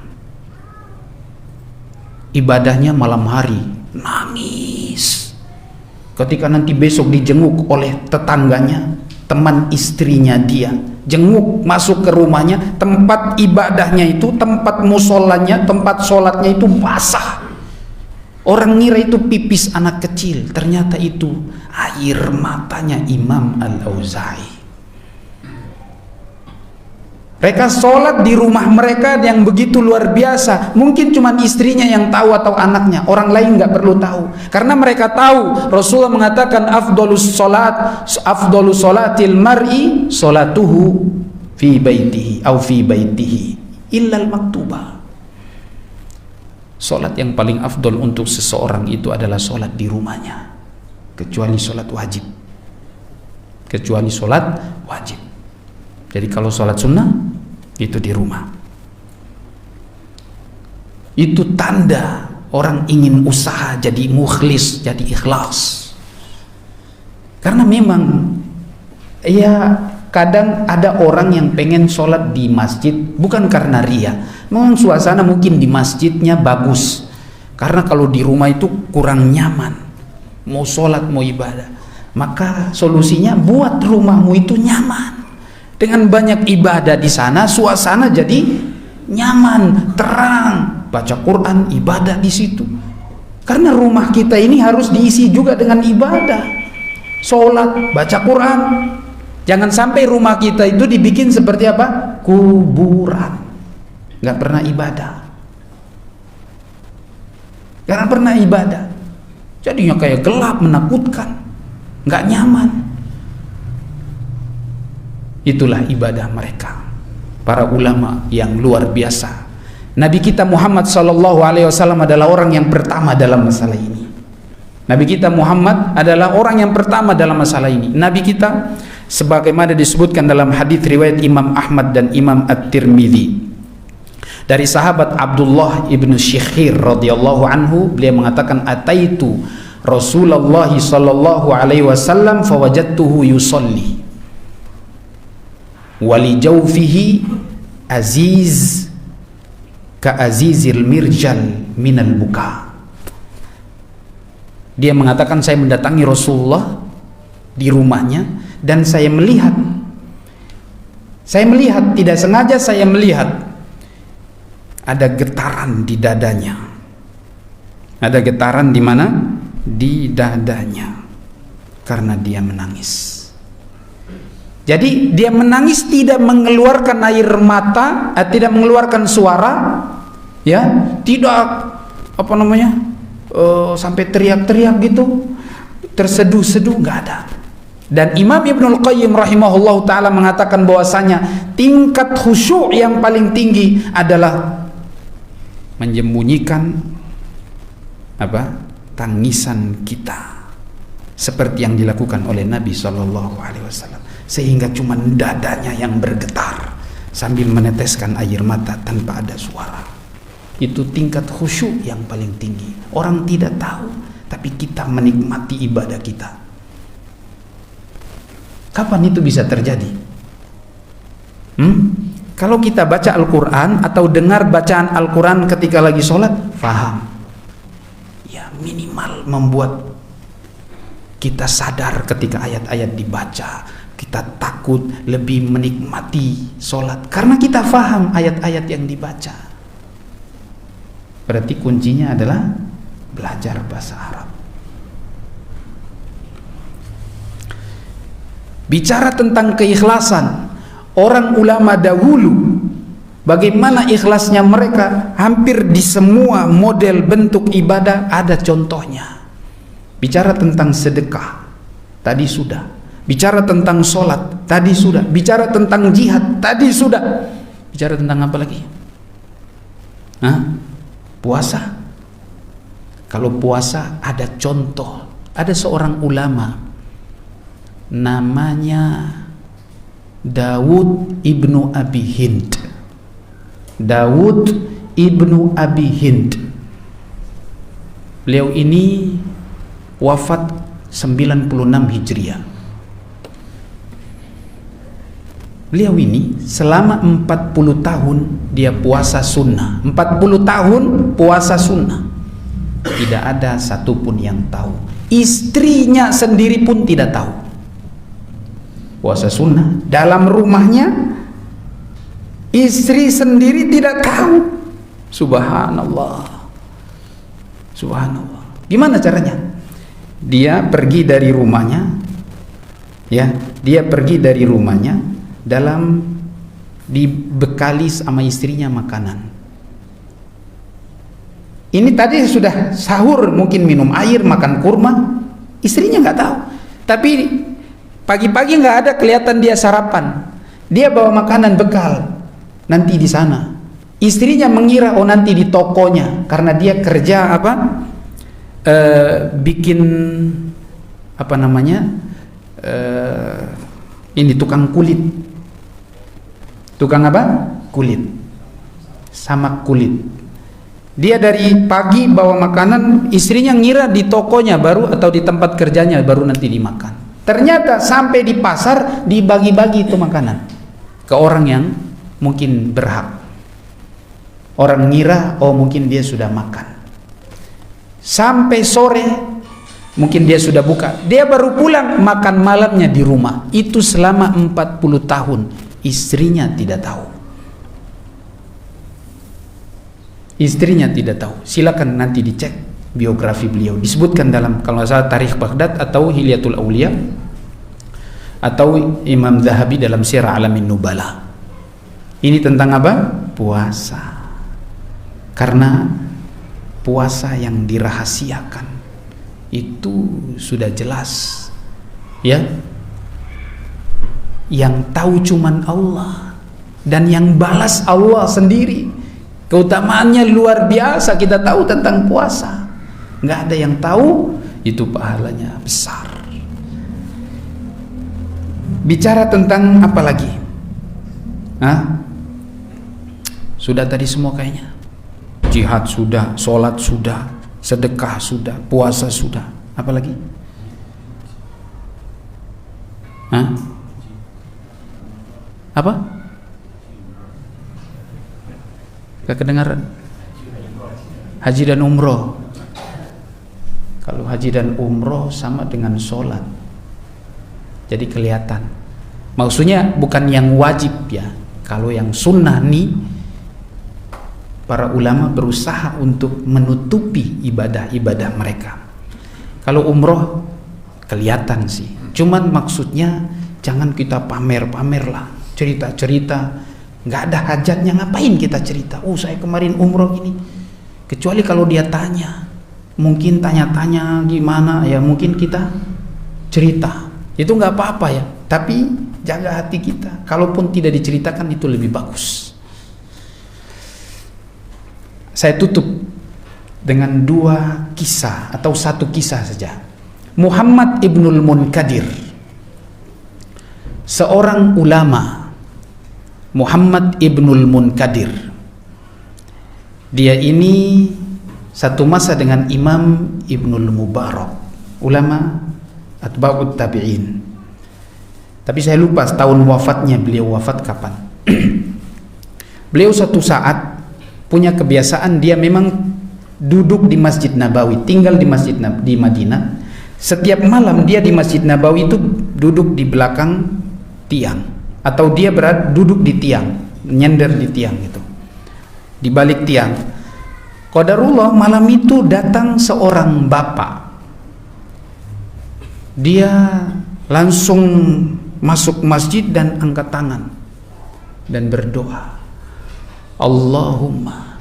ibadahnya malam hari, nangis. Ketika nanti besok dijenguk oleh tetangganya, teman istrinya dia, jenguk masuk ke rumahnya, tempat ibadahnya itu, tempat musolanya, tempat sholatnya itu basah. Orang ngira itu pipis anak kecil, ternyata itu air matanya Imam Al-Auza'i. Mereka sholat di rumah mereka yang begitu luar biasa. Mungkin cuma istrinya yang tahu atau anaknya, orang lain nggak perlu tahu. Karena mereka tahu Rasulullah mengatakan afdolus sholatil mar'i sholatuhu fi baitihi au fi baitihi illal maktubah. Sholat yang paling afdol untuk seseorang itu adalah sholat di rumahnya, kecuali sholat wajib. Jadi kalau sholat sunnah itu di rumah. Itu tanda orang ingin usaha jadi mukhlis, jadi ikhlas. Karena memang ya kadang ada orang yang pengen sholat di masjid bukan karena ria. Memang suasana mungkin di masjidnya bagus, karena kalau di rumah itu kurang nyaman. Mau sholat, mau ibadah, maka solusinya buat rumahmu itu nyaman. Dengan banyak ibadah di sana, suasana jadi nyaman, terang, baca Quran, ibadah di situ. Karena rumah kita ini harus diisi juga dengan ibadah, sholat, baca Quran. Jangan sampai rumah kita itu dibikin seperti apa? Kuburan, nggak pernah ibadah, jadinya kayak gelap, menakutkan, nggak nyaman. Itulah ibadah mereka, para ulama yang luar biasa. Nabi kita Muhammad SAW adalah orang yang pertama dalam masalah ini. Nabi kita Muhammad adalah orang yang pertama dalam masalah ini. Nabi kita, sebagaimana disebutkan dalam hadis riwayat Imam Ahmad dan Imam At-Tirmidzi, dari sahabat Abdullah ibn Syikhir radhiyallahu anhu, beliau mengatakan, ataitu Rasulullah sallallahu alaihi wasallam fawajadtuhu yusalli wali jawfihi aziz ka azizil mirjal minal buka. Dia mengatakan, saya mendatangi Rasulullah di rumahnya dan saya melihat, tidak sengaja saya melihat ada getaran di dadanya. Ada getaran di mana? Di dadanya, karena dia menangis. Jadi dia menangis tidak mengeluarkan air mata, tidak mengeluarkan suara, ya, tidak sampai teriak-teriak gitu, terseduh-seduh, nggak ada. Dan Imam Ibnul Qayyim rahimahullahu ta'ala mengatakan bahwasanya tingkat khusyuk yang paling tinggi adalah menyembunyikan tangisan kita, seperti yang dilakukan oleh Nabi SAW, sehingga cuma dadanya yang bergetar sambil meneteskan air mata tanpa ada suara. Itu tingkat khusyuk yang paling tinggi. Orang tidak tahu, tapi kita menikmati ibadah kita. Kapan itu bisa terjadi? Kalau kita baca Al-Quran atau dengar bacaan Al-Quran ketika lagi sholat, faham. Ya, minimal membuat kita sadar ketika ayat-ayat dibaca. Kita takut, lebih menikmati sholat karena kita faham ayat-ayat yang dibaca. Berarti kuncinya adalah belajar bahasa Arab. Bicara tentang keikhlasan, orang ulama dahulu bagaimana ikhlasnya mereka, hampir di semua model bentuk ibadah ada contohnya. Bicara tentang sedekah, tadi sudah. Bicara tentang sholat, tadi sudah. Bicara tentang jihad, tadi sudah. Bicara tentang apa lagi? Puasa. Kalau puasa ada contoh. Ada seorang ulama namanya Dawud ibnu Abi Hind. Dawud ibnu Abi Hind. Beliau ini wafat 96 Hijriah. Beliau ini selama 40 tahun dia puasa sunnah. 40 tahun puasa sunnah. Tidak ada satupun yang tahu. Istrinya sendiri pun tidak tahu. Puasa sunnah dalam rumahnya, istri sendiri tidak tahu. Subhanallah. Subhanallah. Gimana caranya? Dia pergi dari rumahnya, ya, dia pergi dari rumahnya dalam dibekali sama istrinya makanan. Ini tadi sudah sahur, mungkin minum air, makan kurma, istrinya nggak tahu. Tapi pagi-pagi nggak ada kelihatan dia sarapan. Dia bawa makanan bekal nanti di sana. Istrinya mengira nanti di tokonya, karena dia kerja bikin ini tukang kulit. Tukang kulit. Samak kulit. Dia dari pagi bawa makanan, istrinya ngira di tokonya baru atau di tempat kerjanya baru nanti dimakan. Ternyata sampai di pasar dibagi-bagi itu makanan ke orang yang mungkin berhak. Orang ngira mungkin dia sudah makan. Sampai sore mungkin dia sudah buka. Dia baru pulang, makan malamnya di rumah. Itu selama 40 tahun istrinya tidak tahu. Istrinya tidak tahu. Silakan nanti dicek biografi beliau. Disebutkan dalam kalau salah Tarikh Baghdad atau Hilyatul Auliya atau Imam Zahabi dalam Sirah Alamin Nubala. Ini tentang apa? Puasa. Karena puasa yang dirahasiakan itu sudah jelas, ya. Yang tahu cuman Allah, dan yang balas Allah sendiri. Keutamaannya luar biasa. Kita tahu tentang puasa, nggak ada yang tahu itu pahalanya besar. Bicara tentang apa lagi? Sudah tadi semua kayaknya. Jihad sudah, sholat sudah, sedekah sudah, puasa sudah. Apa lagi? Apa? Gak kedengaran? Haji dan umroh. Kalau haji dan umroh sama dengan sholat, jadi kelihatan. Maksudnya bukan yang wajib ya. Kalau yang sunnah nih, para ulama berusaha untuk menutupi ibadah-ibadah mereka. Kalau umroh kelihatan sih. Cuman maksudnya jangan kita pamer-pamer lah, cerita-cerita. Nggak ada hajatnya, ngapain kita cerita? Saya kemarin umroh ini. Kecuali kalau dia tanya, mungkin tanya-tanya gimana ya, mungkin kita cerita. Itu nggak apa-apa ya, tapi jaga hati kita. Kalaupun tidak diceritakan itu lebih bagus. Saya tutup dengan dua kisah atau satu kisah saja. Muhammad Ibnul Munkadir, seorang ulama. Muhammad Ibnul Munkadir, dia ini satu masa dengan Imam Ibnul Mubarak, ulama atba'ut tabi'in. Tapi saya lupa tahun wafatnya, beliau wafat kapan. Beliau satu saat punya kebiasaan, dia memang duduk di Masjid Nabawi, tinggal di Masjid di Madinah. Setiap malam dia di Masjid Nabawi itu duduk di belakang tiang, atau dia duduk di tiang, nyender di tiang itu, di balik tiang. Qadarullah, malam itu datang seorang bapak. Dia langsung masuk masjid dan angkat tangan dan berdoa, Allahumma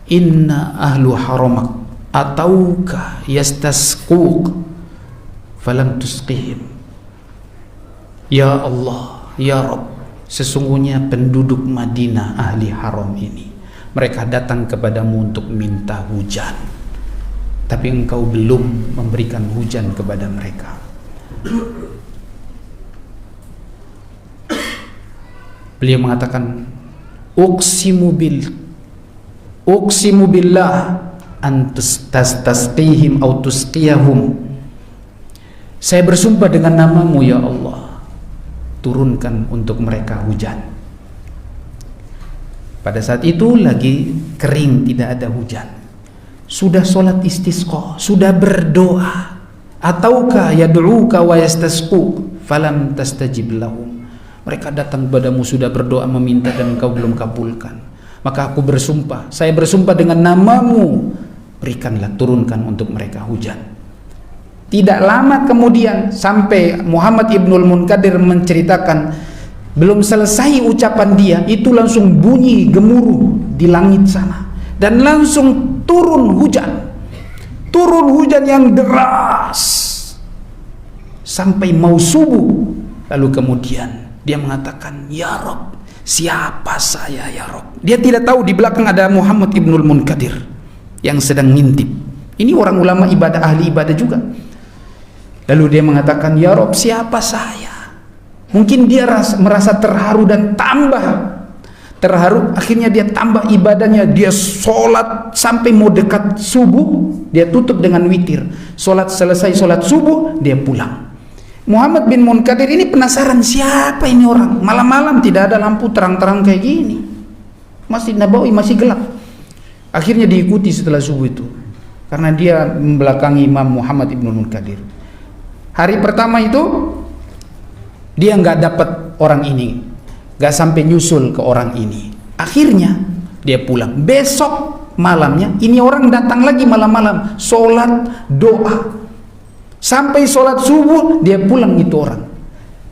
inna ahlu haramak atauka yastasquq falam tusqihim. Ya Allah, ya Rabb, sesungguhnya penduduk Madinah ahli haram ini, mereka datang kepadamu untuk minta hujan, tapi engkau belum memberikan hujan kepada mereka. Beliau mengatakan, uqsimu billah antastasqihim au tusqiyahum. Saya bersumpah dengan namamu ya Allah, turunkan untuk mereka hujan. Pada saat itu lagi kering, tidak ada hujan. Sudah sholat istisqa, sudah berdoa, ataukah yad'uka wa yastasqu falam tastajib lahum. Mereka datang kepadamu sudah berdoa meminta dan engkau belum kabulkan. Maka aku bersumpah, saya bersumpah dengan namamu, berikanlah, turunkan untuk mereka hujan. Tidak lama kemudian sampai Muhammad Ibnul Munkadir menceritakan, belum selesai ucapan dia, itu langsung bunyi gemuruh di langit sana dan langsung turun hujan. Turun hujan yang deras sampai mau subuh. Lalu kemudian dia mengatakan, ya Rabb, siapa saya ya Rabb? Dia tidak tahu di belakang ada Muhammad Ibnul Munkadir yang sedang ngintip. Ini orang ulama ibadah, ahli ibadah juga. Lalu dia mengatakan, ya Rabb, siapa saya? Mungkin dia merasa terharu dan tambah terharu. Akhirnya dia tambah ibadahnya. Dia sholat sampai mau dekat subuh, dia tutup dengan witir. Sholat selesai sholat subuh, dia pulang. Muhammad bin Munkadir ini penasaran, siapa ini orang? Malam-malam tidak ada lampu terang-terang kayak gini, Masjid Nabawi masih gelap. Akhirnya diikuti setelah subuh itu, karena dia membelakangi Imam Muhammad Ibnul Munkadir. Hari pertama itu dia nggak dapat orang ini, nggak sampai nyusul ke orang ini. Akhirnya dia pulang. Besok malamnya ini orang datang lagi malam-malam, sholat doa. Sampai sholat subuh dia pulang itu orang.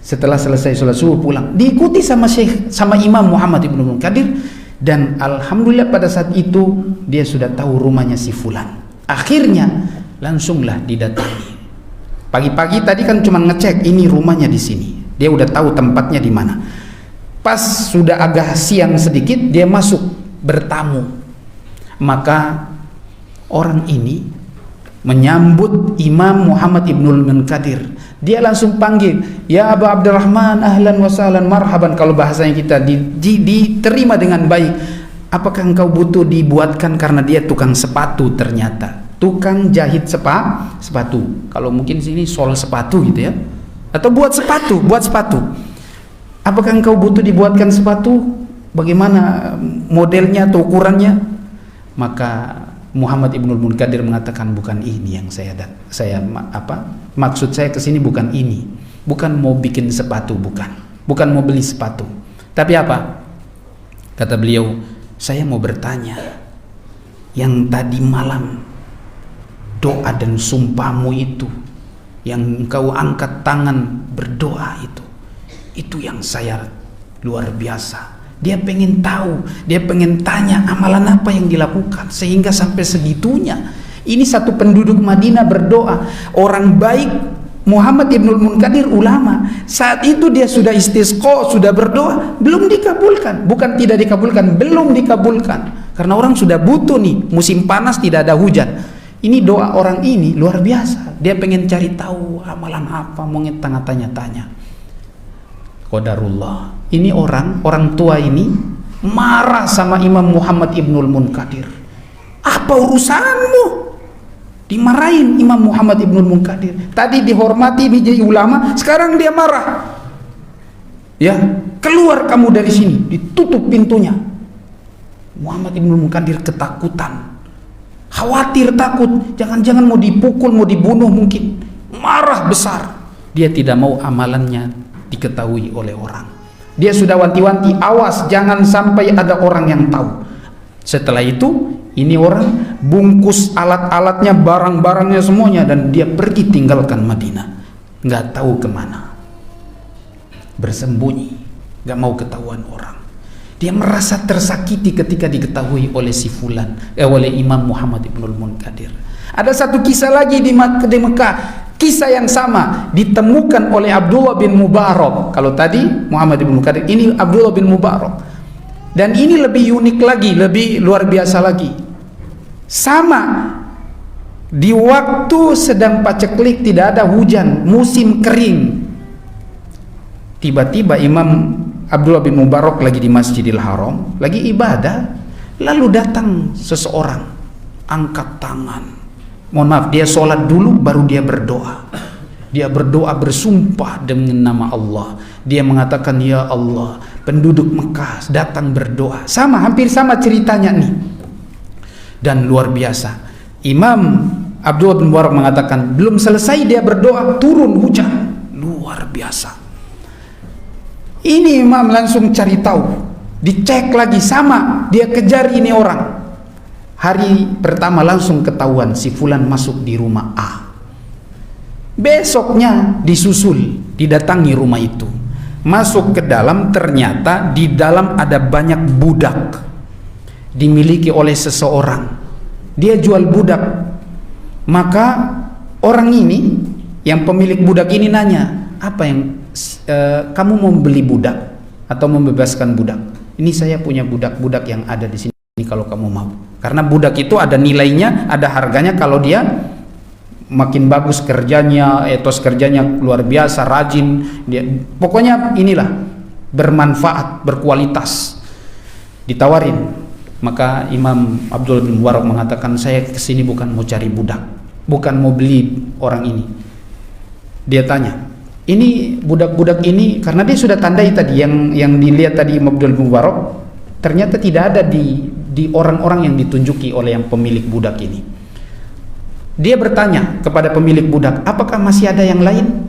Setelah selesai sholat subuh pulang, diikuti sama Imam Muhammad Ibnul Munkadir. Dan alhamdulillah pada saat itu dia sudah tahu rumahnya si fulan. Akhirnya langsunglah didatangi. Pagi-pagi tadi kan cuma ngecek ini rumahnya di sini. Dia udah tahu tempatnya di mana. Pas sudah agak siang sedikit dia masuk bertamu. Maka orang ini menyambut Imam Muhammad Ibnul Munkadir. Dia langsung panggil, ya Aba Abdurrahman, ahlan wa sahlan, marhaban. Kalau bahasanya kita diterima dengan baik. Apakah engkau butuh dibuatkan? Karena dia tukang sepatu ternyata, tukang jahit sepatu. Kalau mungkin sini sol sepatu gitu ya, atau buat sepatu. Apakah engkau butuh dibuatkan sepatu? Bagaimana modelnya atau ukurannya? Maka Muhammad Ibnul Munkadir mengatakan, bukan ini yang maksud saya kesini bukan ini, bukan mau bikin sepatu, bukan mau beli sepatu, tapi apa? Kata beliau, saya mau bertanya, yang tadi malam doa dan sumpahmu itu, yang engkau angkat tangan berdoa itu yang saya luar biasa. Dia pengen tahu, dia pengen tanya amalan apa yang dilakukan sehingga sampai segitunya. Ini satu penduduk Madinah berdoa, orang baik Muhammad Ibnul Munkadir ulama. Saat itu dia sudah istisqa, sudah berdoa, belum dikabulkan. Bukan tidak dikabulkan, belum dikabulkan. Karena orang sudah butuh nih, musim panas tidak ada hujan. Ini doa orang ini luar biasa. Dia pengen cari tahu amalan apa, mau tanya-tanya. Qadarullah. Ini orang tua ini marah sama Imam Muhammad Ibnul Munkadir. Apa urusanmu? Dimarahin Imam Muhammad Ibnul Munkadir. Tadi dihormati menjadi ulama, sekarang dia marah. Ya, keluar kamu dari sini, ditutup pintunya. Muhammad Ibnul Munkadir ketakutan, khawatir, takut, jangan-jangan mau dipukul, mau dibunuh mungkin. Marah besar. Dia tidak mau amalannya diketahui oleh orang. Dia sudah wanti-wanti, awas jangan sampai ada orang yang tahu. Setelah itu, ini orang bungkus alat-alatnya, barang-barangnya semuanya, dan dia pergi tinggalkan Madinah. Nggak tahu kemana, bersembunyi, nggak mau ketahuan orang. Dia merasa tersakiti ketika diketahui oleh si fulan, oleh Imam Muhammad Ibnul Munkadir. Ada satu kisah lagi di Mekah, kisah yang sama ditemukan oleh Abdullah bin Mubarak. Kalau tadi Muhammad Ibnul Munkadir, ini Abdullah bin Mubarak. Dan ini lebih unik lagi, lebih luar biasa lagi. Sama, di waktu sedang paceklik, tidak ada hujan, musim kering. Tiba-tiba Imam Abdullah bin Mubarak lagi di Masjidil Haram, lagi ibadah, lalu datang seseorang, angkat tangan. Mohon maaf, dia sholat dulu baru dia berdoa. Dia berdoa bersumpah dengan nama Allah. Dia mengatakan, ya Allah, penduduk Mekah datang berdoa. Sama, hampir sama ceritanya nih. Dan luar biasa, Imam Abdullah bin Mubarak mengatakan, belum selesai dia berdoa, turun hujan. Luar biasa. Ini Imam langsung cari tahu, dicek lagi, sama, dia kejar ini orang. Hari pertama langsung ketahuan si fulan masuk di rumah A. Besoknya disusul, didatangi rumah itu. Masuk ke dalam, ternyata di dalam ada banyak budak dimiliki oleh seseorang. Dia jual budak. Maka orang ini, yang pemilik budak ini nanya, apa yang kamu mau beli budak atau membebaskan budak? Ini saya punya budak-budak yang ada di sini kalau kamu mau. Karena budak itu ada nilainya, ada harganya. Kalau dia makin bagus kerjanya, etos kerjanya luar biasa, rajin, dia pokoknya inilah bermanfaat, berkualitas, ditawarin. Maka Imam Abdullah bin Mubarak mengatakan, saya kesini bukan mau cari budak, bukan mau beli orang ini. Dia tanya, ini budak-budak ini, karena dia sudah tandai tadi yang dilihat tadi Imam Abdullah bin Mubarak, ternyata tidak ada di orang-orang yang ditunjuki oleh yang pemilik budak ini. Dia bertanya kepada pemilik budak, apakah masih ada yang lain?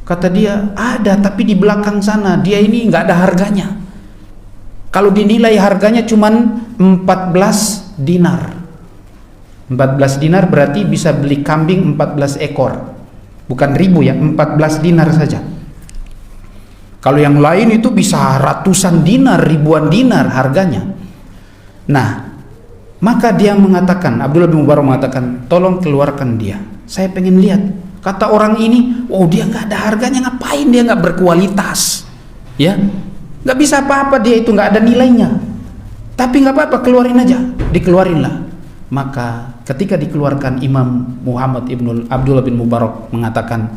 Kata dia, ada, tapi di belakang sana, dia ini nggak ada harganya. Kalau dinilai harganya cuman 14 dinar. 14 dinar berarti bisa beli kambing 14 ekor. Bukan ribu ya, 14 dinar saja. Kalau yang lain itu bisa ratusan dinar, ribuan dinar harganya. Nah, maka dia mengatakan, Abdullah bin Mubarak mengatakan, tolong keluarkan dia, saya pengen lihat. Kata orang ini, oh dia nggak ada harganya, ngapain dia nggak berkualitas, ya nggak bisa apa-apa, dia itu nggak ada nilainya. Tapi nggak apa-apa, keluarin aja. Dikeluarinlah. Maka ketika dikeluarkan, Imam Muhammad Abdullah bin Mubarak mengatakan,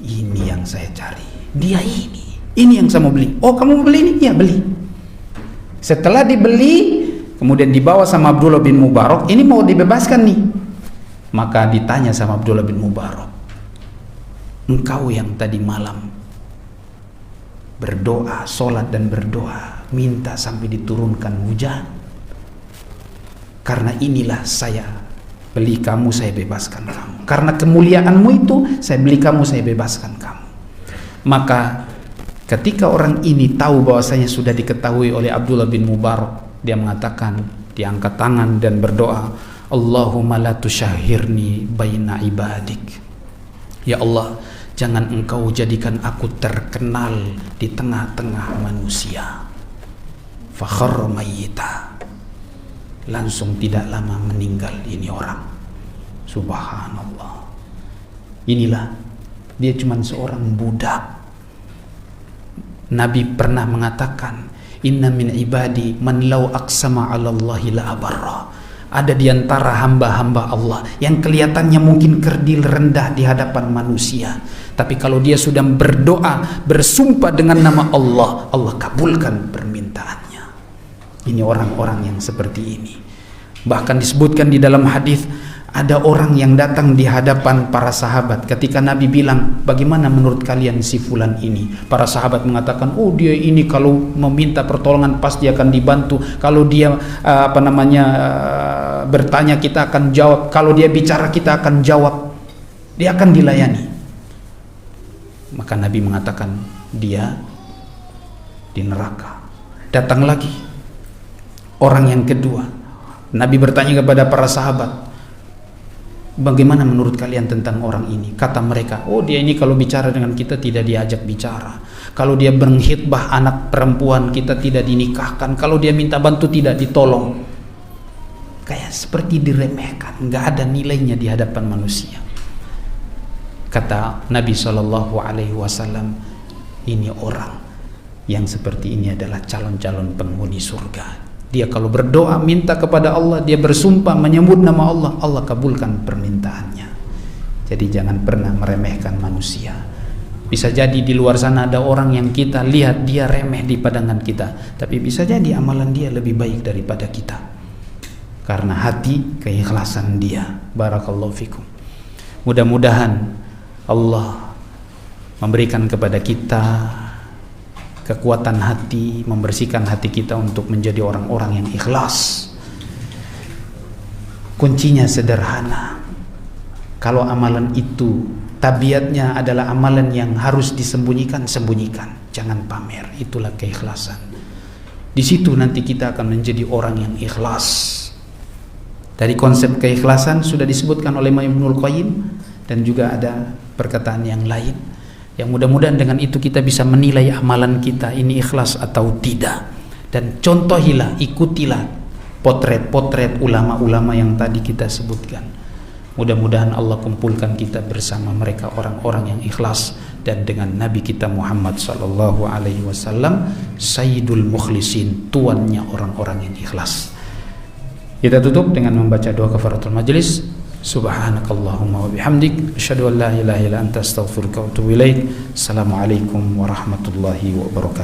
ini yang saya cari, dia ini yang saya mau beli. Oh kamu mau beli ini? Ya beli. Setelah dibeli, kemudian dibawa sama Abdullah bin Mubarak, ini mau dibebaskan nih. Maka ditanya sama Abdullah bin Mubarak, engkau yang tadi malam berdoa, sholat dan berdoa, minta sampai diturunkan hujan, karena inilah saya beli kamu, saya bebaskan kamu. Karena kemuliaanmu itu, saya beli kamu, saya bebaskan kamu. Maka ketika orang ini tahu bahwasanya sudah diketahui oleh Abdullah bin Mubarak, dia mengatakan, diangkat tangan dan berdoa, Allahumma la tusyahirni baina ibadik. Ya Allah, jangan engkau jadikan aku terkenal di tengah-tengah manusia. Fakharra mayyita. Langsung tidak lama meninggal ini orang. Subhanallah. Inilah Dia cuma seorang budak. Nabi pernah mengatakan, inna min ibadi man law aqsama 'ala Allahi la abarra. Ada di antara hamba-hamba Allah yang kelihatannya mungkin kerdil rendah di hadapan manusia, tapi kalau dia sudah berdoa, bersumpah dengan nama Allah, Allah kabulkan permintaannya. Ini orang-orang yang seperti ini. Bahkan disebutkan di dalam hadis, ada orang yang datang di hadapan para sahabat ketika Nabi bilang, bagaimana menurut kalian si fulan ini? Para sahabat mengatakan, oh dia ini kalau meminta pertolongan pasti akan dibantu, kalau dia bertanya kita akan jawab, kalau dia bicara kita akan jawab, dia akan dilayani. Maka Nabi mengatakan dia di neraka. Datang lagi orang yang kedua. Nabi bertanya kepada para sahabat, bagaimana menurut kalian tentang orang ini? Kata mereka, oh dia ini kalau bicara dengan kita tidak diajak bicara, kalau dia berkhitbah anak perempuan kita tidak dinikahkan, kalau dia minta bantu tidak ditolong. Kayak seperti diremehkan, nggak ada nilainya di hadapan manusia. Kata Nabi SAW, ini orang yang seperti ini adalah calon-calon penghuni surga. Dia kalau berdoa minta kepada Allah, dia bersumpah menyebut nama Allah, Allah kabulkan permintaannya. Jadi jangan pernah meremehkan manusia. Bisa jadi di luar sana ada orang yang kita lihat dia remeh di pandangan kita, tapi bisa jadi amalan dia lebih baik daripada kita, karena hati keikhlasan dia. Barakallahu fikum. Mudah-mudahan Allah memberikan kepada kita kekuatan hati, membersihkan hati kita untuk menjadi orang-orang yang ikhlas. Kuncinya sederhana. Kalau amalan itu tabiatnya adalah amalan yang harus disembunyikan, sembunyikan, jangan pamer. Itulah keikhlasan. Di situ nanti kita akan menjadi orang yang ikhlas. Dari konsep keikhlasan sudah disebutkan oleh Imam Ibnul Qayyim, dan juga ada perkataan yang lain. Yang mudah-mudahan dengan itu kita bisa menilai amalan kita ini ikhlas atau tidak. Dan contohilah, ikutilah potret-potret ulama-ulama yang tadi kita sebutkan. Mudah-mudahan Allah kumpulkan kita bersama mereka orang-orang yang ikhlas, dan dengan Nabi kita Muhammad SAW, Sayyidul Mukhlisin, tuannya orang-orang yang ikhlas. Kita tutup dengan membaca doa kafaratul majlis. Subhanakallahumma wa bihamdik, asyhadu an la ilaha illa anta, astaghfiruka wa atubu ilaik. Assalamualaikum warahmatullahi wabarakatuh.